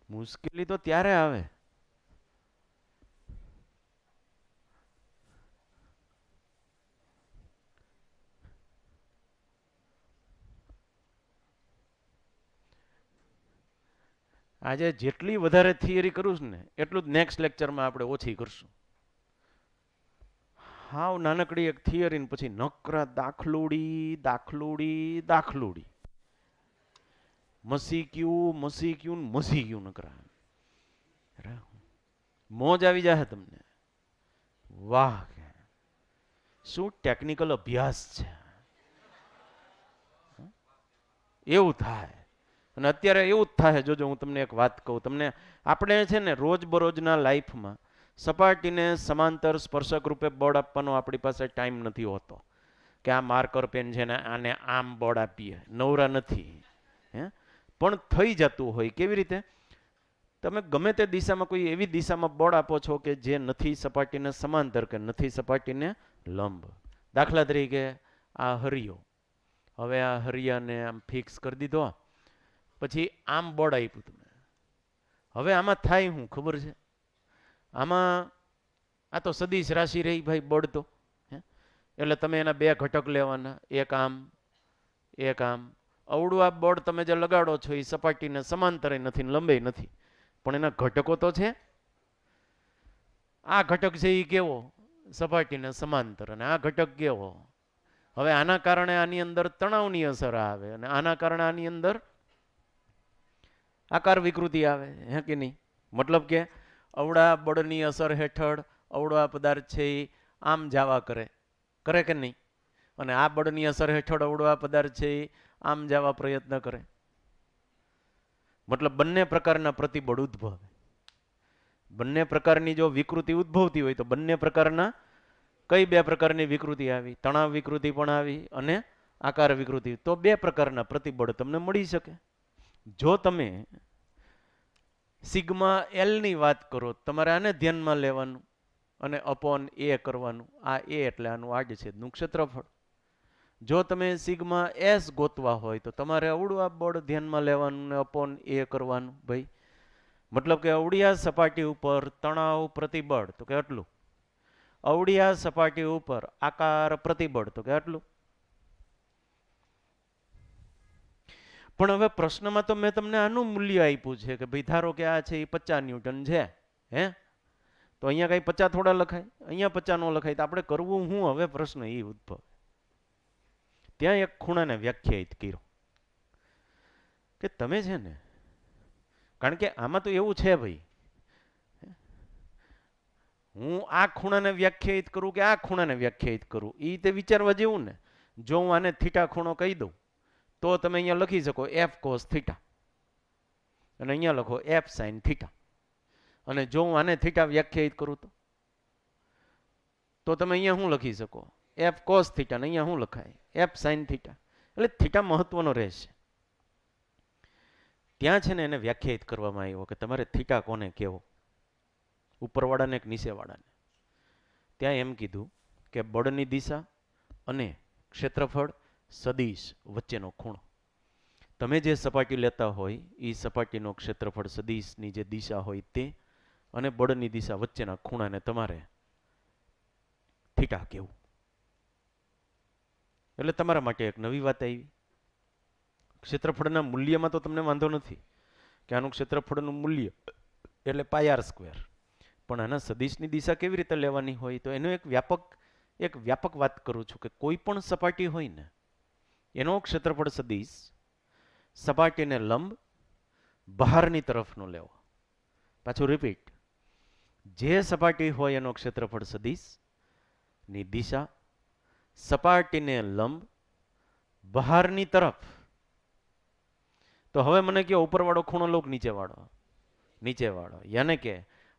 મુશ્કેલી તો ત્યારે આવે આજે જેટલી વધારે થિયરી કરું છું ને એટલું જ નેક્સ્ટ લેક્ચરમાં આપણે ઓછી કરશું. હાવ નાનકડી એક થિયરી ને પછી નકરા દાખલુડી દાખલુડી દાખલુડી, મસી ક્યુ નકરા. મોજ આવી જાય તમને. વાહ, શું ટેકનિકલ અભ્યાસ છે એવું થાય. અને અત્યારે એવું જ થાય. જોજો હું તમને એક વાત કહું. તમને આપણે છે ને રોજબરોજના લાઈફમાં સપાટીને સમાંતર સ્પર્શક રૂપે બળ આપવાનો આપણી પાસે ટાઈમ નથી હોતો કે આ માર્કર પેન છે ને આને આમ બળ આપીએ, નવરા નથી. હે પણ થઈ જતું હોય. કેવી રીતે? તમે ગમે તે દિશામાં કોઈ એવી દિશામાં બળ આપો છો કે જે નથી સપાટીને સમાંતર કે નથી સપાટીને લંબ. દાખલા તરીકે આ હરિયો, હવે આ હરિયાને આમ ફિક્સ કરી દીધો, પછી આમ બળ આપ્યું તમે. હવે આમાં થાય શું ખબર છે? આમાં આ તો સદીશ રાશિ રહી ભાઈ બળ તો. એટલે તમે એના બે ઘટક લેવાના, એક આમ એક આમ. અવળું આ બળ તમે જે લગાડો છો એ સપાટીને સમાંતરે નથી ને લંબે નથી, પણ એના ઘટકો તો છે. આ ઘટક છે એ કેવો? સપાટીને સમાંતર. અને આ ઘટક કેવો? હવે આના કારણે આની અંદર તણાવની અસર આવે અને આના કારણે આની અંદર આકાર વિકૃતિ આવે. હે કે નહીં? મતલબ કે અવળા બળની અસર હેઠળ અવળા પદાર્થ છે એ આમ જવા કરે, કરે કે નહીં? અને આ બળની અસર હેઠળ અવળા પદાર્થ છે એ આમ જવા પ્રયત્ન કરે. મતલબ બંને પ્રકારના પ્રતિબળ ઉદ્ભવે. બંને પ્રકારની જો વિકૃતિ ઉદ્ભવતી હોય તો બંને પ્રકારના કઈ બે પ્રકારની વિકૃતિ આવી? તણાવ વિકૃતિ પણ આવી અને આકાર વિકૃતિ. તો બે પ્રકારના પ્રતિબળ તમને મળી શકે. જો તમે સિગ્મા એલ ની વાત કરો, તમારે આને ધ્યાનમાં લેવાનું અને અપોન એ કરવાનું. આ એ એટલે આનું આડછેદનું ક્ષેત્રફળ. જો તમે સિગ્મા એસ ગોતવા હોય તો તમારે અવળું આ બળ ધ્યાનમાં લેવાનું ને અપોન એ કરવાનું. ભાઈ મતલબ કે અવળિયા સપાટી ઉપર તણાવ પ્રતિબળ તો કે આટલું, અવળિયા સપાટી ઉપર આકાર પ્રતિબળ તો કે આટલું. પણ હવે પ્રશ્નમાં તો મેં તમને આનું મૂલ્ય આપ્યું છે કે ભાઈ ધારો કે આ છે એ 50 ન્યૂટન છે. હે તો અહીંયા કઈ 50 થોડા લખાય, અહીંયા 50 નો લખાય. તો આપણે કરવું હું હવે પ્રશ્ન એ ઉદ્ભવ. ત્યાં એક ખૂણાને વ્યાખ્યાયિત કર્યો કે તમે છે ને, કારણ કે આમાં તો એવું છે ભાઈ, હું આ ખૂણાને વ્યાખ્યાયિત કરું કે આ ખૂણાને વ્યાખ્યાયિત કરું એ તે વિચારવા જેવું ને. જો હું આને થીટા ખૂણો કહી દઉં તો તમે અહીંયા લખી શકો એફ કોસ થીટા અને અહીંયા લખો એફ સાઇન થીટા. અને જો હું આને થીટા વ્યાખ્યાયિત કરું તો તમે અહીંયા શું લખી શકો એફ કોસ થીટા, ને અહીંયા શું લખાય એફ સાઇન થીટા. એટલે થીટા મહત્વનો રહેશે. ત્યાં છે ને એને વ્યાખ્યાયિત કરવામાં આવ્યો કે તમારે થીટા કોને કહેવો, ઉપરવાળાને કે નીચેવાળાને. ત્યાં એમ કીધું કે બળની દિશા અને ક્ષેત્રફળ સદિશ વચ્ચેનો ખૂણો. તમે જે સપાટી લેતા હોય એ સપાટીનો ક્ષેત્રફળ સદિશની જે દિશા હોય તે અને બળની દિશા વચ્ચેના ખૂણાને તમારે થીટા કહેવું. એટલે તમારા માટે એક નવી વાત આવી. ક્ષેત્રફળના મૂલ્યમાં તો તમને વાંધો નથી કે આનું ક્ષેત્રફળનું મૂલ્ય એટલે પાય આર સ્ક્વેર, પણ આના સદિશની દિશા કેવી રીતે લેવાની હોય તો એનો એક વ્યાપક વાત કરું છું કે કોઈ પણ સપાટી હોય ને એનો ક્ષેત્રફળ સદિશ સપાટીને લંબ બહારની તરફનો લેવો. પાછું રિપીટ, જે સપાટી હોય એનો ક્ષેત્રફળ સદિશની દિશા સપાટીને લંબ બહારની તરફ. તો હવે મને કહો ઉપરવાળો ખૂણો લો કે નીચેવાળો? નીચેવાળો. યાને કે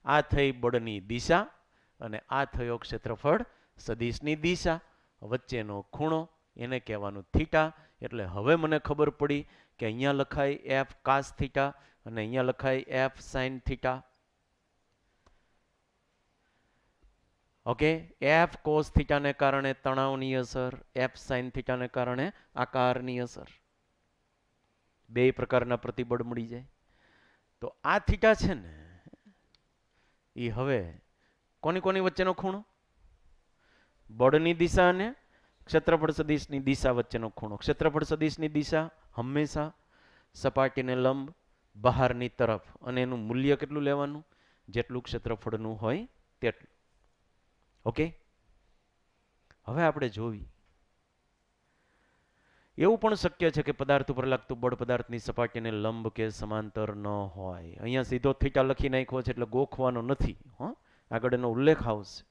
આ થઈ બળની દિશા અને આ થયો ક્ષેત્રફળ સદિશની દિશા વચ્ચેનો ખૂણો, એને કહેવાનું થીટા. એટલે હવે મને ખબર પડી કે અહીંયા લખાય એફ કાસ થીટા અને અહીંયા લખાય F sine theta. Okay, F cos થીટાને કારણે તણાવની અસર, એફ સાઇન થીટાને કારણે આકારની અસર. બે પ્રકારના પ્રતિબળ મળી જાય. તો આ થીટા છે ને એ હવે કોની વચ્ચેનો ખૂણો? બળની દિશા અને ક્ષેત્રફળ સદિશની દિશા વચ્ચેનો ખૂણો. ક્ષેત્રફળ સદિશની દિશા હંમેશા સપાટીને લંબ બહારની તરફ, અને એનું મૂલ્ય કેટલું લેવાનું? જેટલું ક્ષેત્રફળનું હોય તેટલું. ઓકે, હવે આપણે જોવી એવું પણ શક્ય છે કે પદાર્થ ઉપર લાગતું બળ પદાર્થની સપાટીને લંબ કે સમાંતર ન હોય. અહીંયા સીધો થીટા લખી નાખ્યો છે એટલે ગોખવાનો નથી. આગળ એનો ઉલ્લેખ આવશે.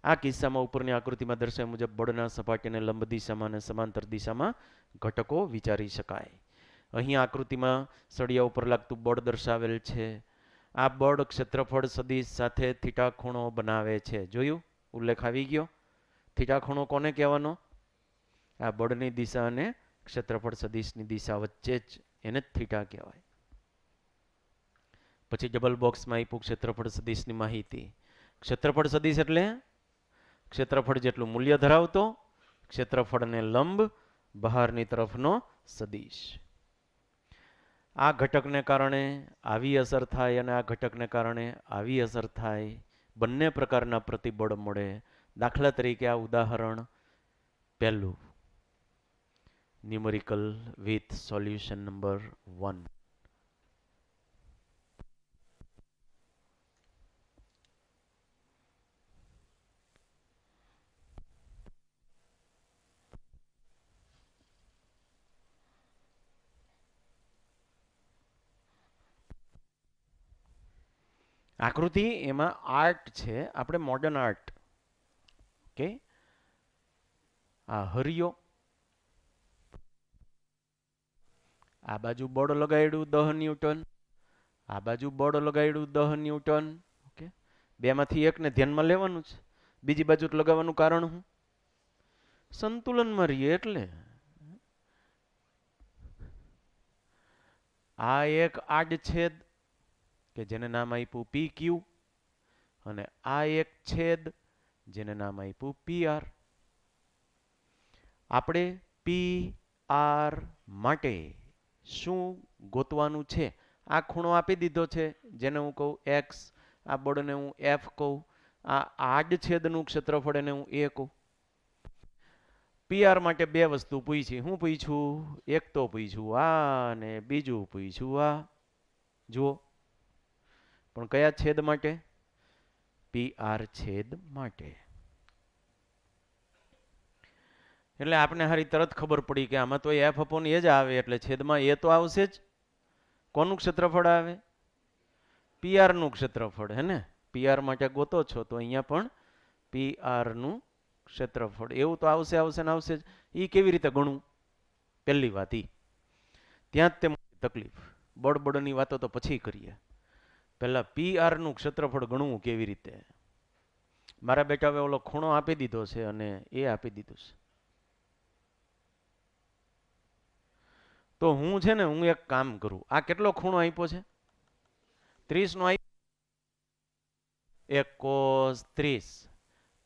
આ કિસ્સામાં ઉપરની આકૃતિમાં દર્શાવ્યા મુજબ બળના સપાટીને લંબ દિશામાં અને સમાંતર દિશામાં ઘટકો વિચારી શકાય. અહીં આકૃતિમાં સળિયા ઉપર લાગતું બળ દર્શાવેલ છે. આ બળ ક્ષેત્રફળ સદિશ સાથે થીટા ખૂણો બનાવે છે. જોયું? ઉલ્લેખ આવી ગયો. થીટા ખૂણો કોને કહેવાનો? આ બળની દિશા અને ક્ષેત્રફળ સદિશની દિશા વચ્ચે જ, એને જ થીટા કહેવાય. પછી ડબલ બોક્સમાં આપ્યું ક્ષેત્રફળ સદિશની માહિતી. ક્ષેત્રફળ સદિશ એટલે ક્ષેત્રફળ જેટલું મૂલ્ય ધરાવતો, ક્ષેત્રફળને લંબ બહારની તરફનો સદિશ. આ ઘટકને કારણે આવી અસર થાય અને આ ઘટકને કારણે આવી અસર થાય. બંને પ્રકારના પ્રતિબળ મળે. દાખલા તરીકે આ ઉદાહરણ પહેલું, ન્યુમેરિકલ વિથ સોલ્યુશન નંબર 1. આકૃતિ એમાં આર્ટ છે, આપણે મોડર્ન આર્ટ. ઓકે, આ હરિયો, આ બાજુ બળ લગાડ્યું 10 ન્યૂટન, આ બાજુ બળ લગાડ્યું 10 ન્યૂટન. ઓકે, બેમાંથી એકને ધ્યાનમાં લેવાનું છે. બીજી બાજુ લગાવવાનું કારણ શું? સંતુલનમાં રહીએ એટલે. આ એક આડછેદ કે જેને નામ આપ્યું પી ક્યુ, અને આ એક છેદ જેને નામ આપ્યું પી આર. આપણે પી આર માટે શું ગોતવાનું છે? આ ખૂણો આપી દીધો છે જેને હું કહું એક્સ, આ બળને હું એફ કહું, આ આડછેદનું ક્ષેત્રફળ એને હું એ કહું. પીઆર માટે બે વસ્તુ પૂછી. હું પૂછું? એક તો પૂછું આ અને બીજું પૂછું આ. જુઓ, પણ કયા છેદ માટે? PR છેદ માટે. એટલે આપણે હારી તરત ખબર પડી કે આમાં તો F અપોન એ જ આવે એટલે છેદમાં એ તો આવશે જ. કોનું ક્ષેત્રફળ આવે? PR નું ક્ષેત્રફળ હે ને. PR માટે ગોતો છો તો અહીંયા પણ PR નું ક્ષેત્રફળ એવું તો આવશે આવશે ને આવશે જ. એ કેવી રીતે ગણવું? પહેલી વાત ઈ ત્યાં જ તે મોટી તકલીફ. બળબડની વાતો તો પછી કરીએ. પહેલા PR નું ક્ષેત્રફળ ગણવું કેવી રીતે? મારા બેટાએ ઓલો ખૂણો આપી દીધો છે અને એ આપી દીધું છે. તો હું છે ને હું એક કામ કરું. આ કેટલો ખૂણો આપ્યો છે? 30 નો આપ્યો. એક cos 30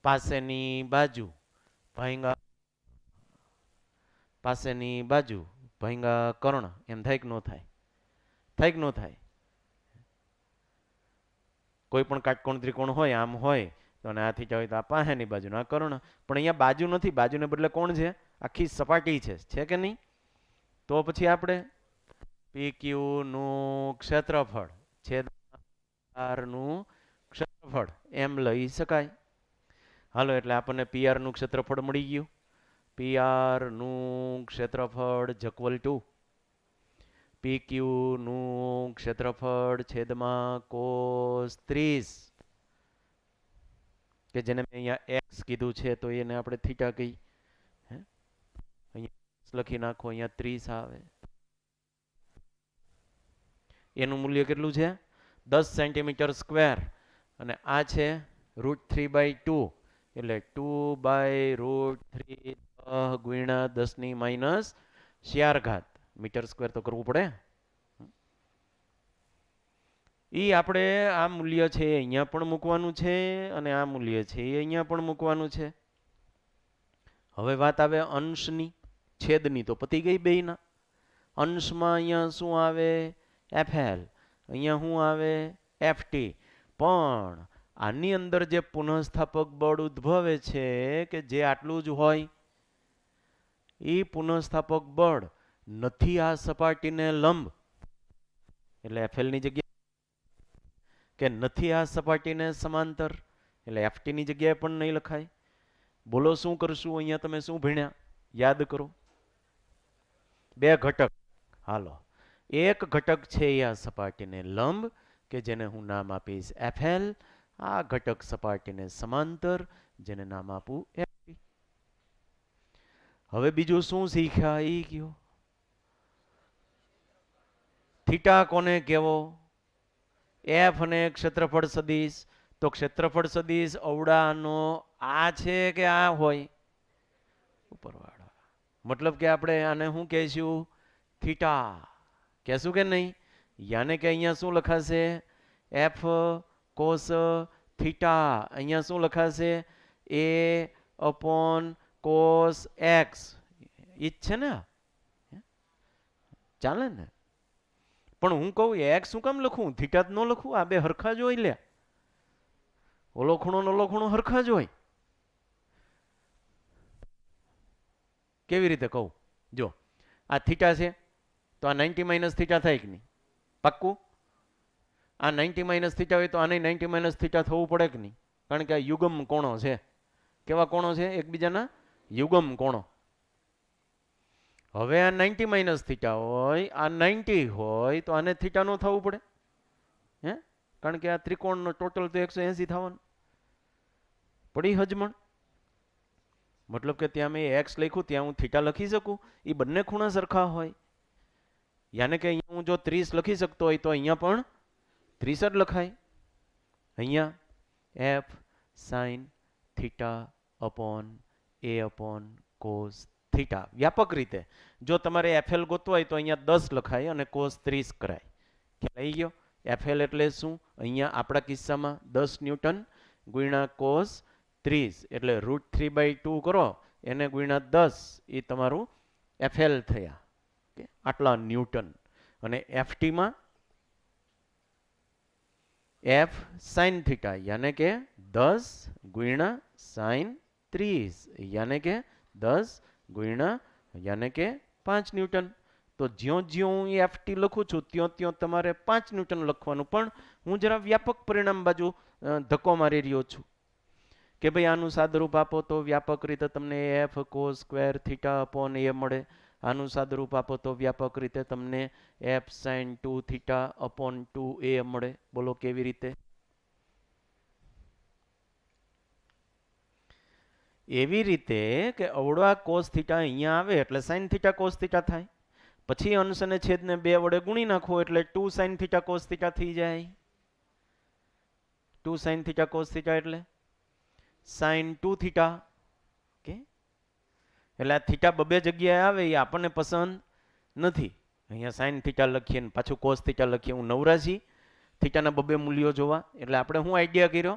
પાસેની બાજુ ભાંગા પાસેની બાજુ ભાંગા કર્ણ એમ થાય કે ન થાય? થાય કે ન થાય? કોઈ પણ કાટકોણ ત્રિકોણ હોય આમ હોય તો આ થીટા હોય તો આ પાસેની બાજુ આ કર્ણ. પણ અહીંયા બાજુ નથી. બાજુને બદલે કોણ છે? આખી સપાટી છે કે નહીં? તો પછી આપણે PQ નું ક્ષેત્રફળ છેદ R નું ક્ષેત્રફળ એમ લઈ શકાય. હાલો એટલે આપણને PR નું ક્ષેત્રફળ મળી ગયું. PR નું ક્ષેત્રફળ ઇક્વલ ટુ PQ નું ક્ષેત્રફળ છેદમાં cos 30 કે જેને મેં અહીંયા x કીધું છે તો એને આપણે થીટા કહી. અહીંયા લખી નાખો, અહીંયા 30 આવે. એનું મૂલ્ય કેટલું છે? 10 સેન્ટીમીટર સ્ક્વેર અને આ છે √3/2 એટલે 2/√3 ગુણ્યા 10⁻⁴ મીટર સ્ક્વેર તો કરવું પડે. ઈ આપણે આ મૂલ્ય છે અહીંયા પણ મૂકવાનું છે અને આ મૂલ્ય છે એ અહીંયા પણ મૂકવાનું છે. હવે વાત આવે અંશની. છેદની તો પતી ગઈ બેયના. અંશમાં અહીંયા શું આવે? FL. અહીંયા શું આવે? FT. પણ આની અંદર જે પુનઃસ્થાપક બળ ઉદ્ભવે છે કે જે આટલું જ હોય એ પુનઃસ્થાપક બળ નથી આ સપાટીને લંબ એટલે FL ની જગ્યાએ કે નથી આ સપાટીને સમાંતર એટલે FT ની જગ્યાએ પણ નહીં લખાય. બોલો શું કરશું? અહીંયા તમે શું ભણ્યા? યાદ કરો. બે ઘટક. હાલો, એક ઘટક છે એ આ સપાટીને લંબ કે જેને હું નામ આપીશ FL. આ ઘટક સપાટીને સમાંતર જેને નામ આપું FT. હવે બીજું શું શીખ્યા એ કયો? થીટા કોને કેવો? F અને ક્ષેત્રફળ સદિશ. તો ક્ષેત્રફળ સદિશ અવડાનો આ છે કે આ હોય? ઉપરવાળો. મતલબ કે આપણે આને શું કહેશું? થીટા કહેશું કે નહીં? યાને કે અહીંયા શું લખાશે? F cos theta. અહીંયા શું લખાશે? A/cos x. ઈ જ છે ને? ચાલે ને? પણ હું કહું x શું કામ લખું? થીટા જ ન લખું? આ બે હરખા જ હોય લે. ઓલો ખૂણો ને ઓલો ખૂણો હરખા જ હોય. કેવી રીતે કહું? જો આ થીટા છે તો આ 90 - થીટા થાય કે નહીં? પાક્કું? આ 90 - થીટા હોય તો આને 90 - થીટા થવું પડે કે નહીં? કારણ કે આ યુગમ કોણો છે. કેવા કોણો છે? એકબીજાના યુગમ કોણો. હવે આ 90 - થીટા હોય, આ 90 હોય તો આને થીટા નો થવું પડે હે? કારણ કે આ ત્રિકોણનો ટોટલ તો 180 થવાનું. પડી હજમણ? મતલબ કે ત્યાં મેં x લખ્યું ત્યાં હું થીટા લખી શકું? એ બંને ખૂણા સરખા હોય. યાને કે અહીંયા હું જો 30 લખી શકતો હોય તો અહીંયા પણ 30 જ લખાય. અહીંયા F sin theta upon A/cos theta. વ્યાપક રીતે જો તમારે FL ગોતવો હોય તો અહીંયા 10 લખાય અને cos 30 કરાય. ખ્યાલ આવી ગયો? FL એટલે શું? અહીંયા આપણા કિસ્સામાં 10 ન્યૂટન ગુણ્યા cos 30 એટલે √3/2 કરો એને ગુણ્યા 10 એ તમારું FL થયા. આટલા ન્યૂટન. અને FT માં F sin થીટા યાને કે 10 ગુણ્યા sin 30 યાને કે 10 ગુણ્યા યાને કે 5 ન્યૂટન. તો જ્યાં જ્યાં હું FT લખું છું ત્યાં ત્યાં તમારે 5 ન્યૂટન લખવાનું. પણ હું જરા વ્યાપક પરિણામ બાજુ ધક્કો મારી રહ્યો છું કે ભાઈ આનું સાદરૂપ આપો તો વ્યાપક રીતે તમને F cos square theta upon A મળે. આનું સાદરૂપ આપો તો વ્યાપક રીતે તમને F sine 2 theta upon 2 A મળે. બોલો કેવી રીતે? એવી રીતે કે અવળા કોસ થીટા અહીંયા આવે એટલે સાઇન થીટા કોસ થીટા થાય. પછી અંશ અને છેદને 2 વડે ગુણી નાખો એટલે 2 સાઇન થીટા કોસ થીટા થઈ જાય. 2 સાઇન થીટા કોસ થીટા એટલે સાઇન 2 થીટા. ઓકે, એટલે આ થીટા બબે જગ્યાએ આવે એ આપણને પસંદ નથી. અહીંયા સાઇન થીટા લખીએ ને પાછું કોસ થીટા લખીએ. હું નવરાજી થીટાના બબે મૂલ્યો જોવા. એટલે આપણે શું આઈડિયા કર્યો?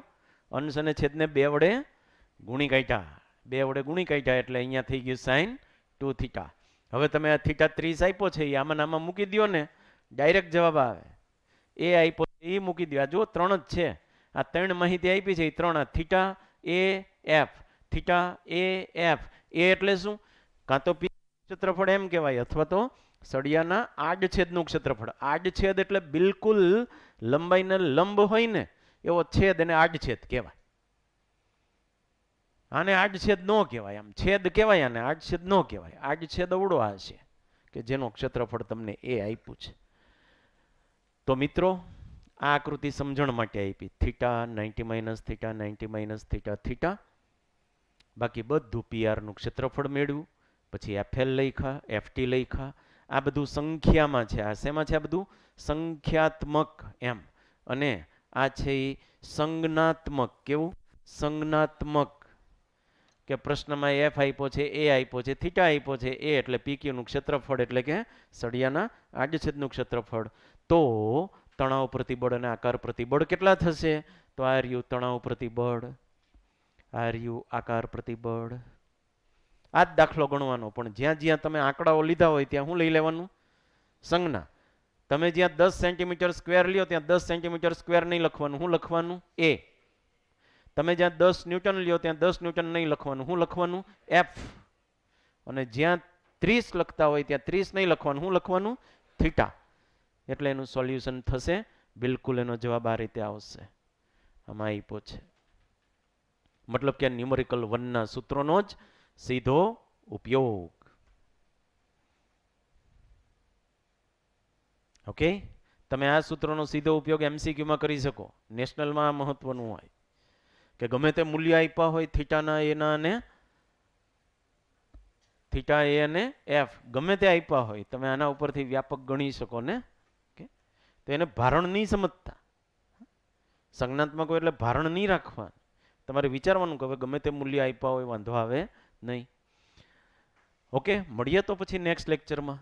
અંશ અને છેદને 2 વડે ગુણી કાઢ્યા. 2 વડે ગુણી કાઢ્યા એટલે અહીંયા થઈ ગયું સાઇન 2 થીટા. હવે તમે આ થીટા 30 આપ્યો છે એ આમાં આમાં મૂકી દો ને, ડાયરેક્ટ જવાબ આવે. એ આપ્યો એ મૂકી દો. આ જો 3 જ છે. આ 3 માહિતી આપી છે એ 3. આ થીટા એ એફ, થીટા એ એફ. એ એટલે શું? કાં તો પી ક્ષેત્રફળ એમ કહેવાય અથવા તો સળિયાના આડછેદનું ક્ષેત્રફળ. આડછેદ એટલે બિલકુલ લંબાઈને લંબ હોય ને એવો છેદ એને આડછેદ કહેવાય. આને આડછેદ ન કહેવાય, આમ છેદ કહેવાય, આને આડછેદ ન કહેવાય. આડછેદ અવળો આ છે કે જેનો ક્ષેત્રફળ તમને એ આપ્યું છે. તો મિત્રો આ આકૃતિ સમજણ માટે આપી. Theta 90 minus theta 90 minus theta theta. બાકી બધું પીઆરનું ક્ષેત્રફળ મેળવ્યું. પછી એફએલ લખ્યા, એફટી લખ્યા. આ બધું સંખ્યામાં છે. આ શેમાં છે? આ બધું સંખ્યાત્મક એમ. અને આ છે એ સંજ્ઞાત્મક. કેવું? સંજ્ઞાત્મક. કે પ્રશ્નમાં એફ આપ્યો છે, એ આપ્યો છે, થીટા આપ્યો છે. એ એટલે પીક્યુનું ક્ષેત્રફળ એટલે કે સળિયાના આડછેદનું ક્ષેત્રફળ. તો તણાવ પ્રતિબળ અને આકાર પ્રતિબળ કેટલા થશે? તો આ રહ્યું તણાવ પ્રતિબળ, આ રહ્યું આકાર પ્રતિબળ. આ જ દાખલો ગણવાનો. પણ જ્યાં જ્યાં તમે આંકડાઓ લીધા હોય ત્યાં શું લઈ લેવાનું? સંજ્ઞા. તમે જ્યાં 10 સેન્ટીમીટર સ્ક્વેર લ્યો ત્યાં 10 સેન્ટીમીટર સ્ક્વેર નહીં લખવાનું. શું લખવાનું? એ. તમે જ્યાં 10 ન્યૂટન લ્યો ત્યાં 10 ન્યૂટન નહીં લખવાનું. શું લખવાનું? એફ. અને જ્યાં 30 લખતા હોય ત્યાં 30 નહીં લખવાનું. શું લખવાનું? થીટા. એટલે એનું સોલ્યુશન થશે. બિલકુલ એનો જવાબ આ રીતે આવશે. આમાં આપ્યો છે. મતલબ કે ન્યુમેરિકલ 1 ના સૂત્રોનો જ સીધો ઉપયોગ. ઓકે, તમે આ સૂત્રનો સીધો ઉપયોગ એમસીક્યુમાં કરી શકો. નેશનલમાં આ મહત્વનું હોય કે ગમે તે મૂલ્ય આપ્યા હોય થીટાના એના અને થીટા એ અને એફ ગમે તે આપ્યા હોય તમે આના ઉપરથી વ્યાપક ગણી શકો ને. તો એને ભારણ નહીં સમજતા. સંજ્ઞાત્મક હોય એટલે ભારણ નહીં રાખવાનું. તમારે વિચારવાનું કે હવે ગમે તે મૂલ્ય આપ્યા હોય વાંધો આવે નહીં. ઓકે, મળીએ તો પછી નેક્સ્ટ લેક્ચરમાં.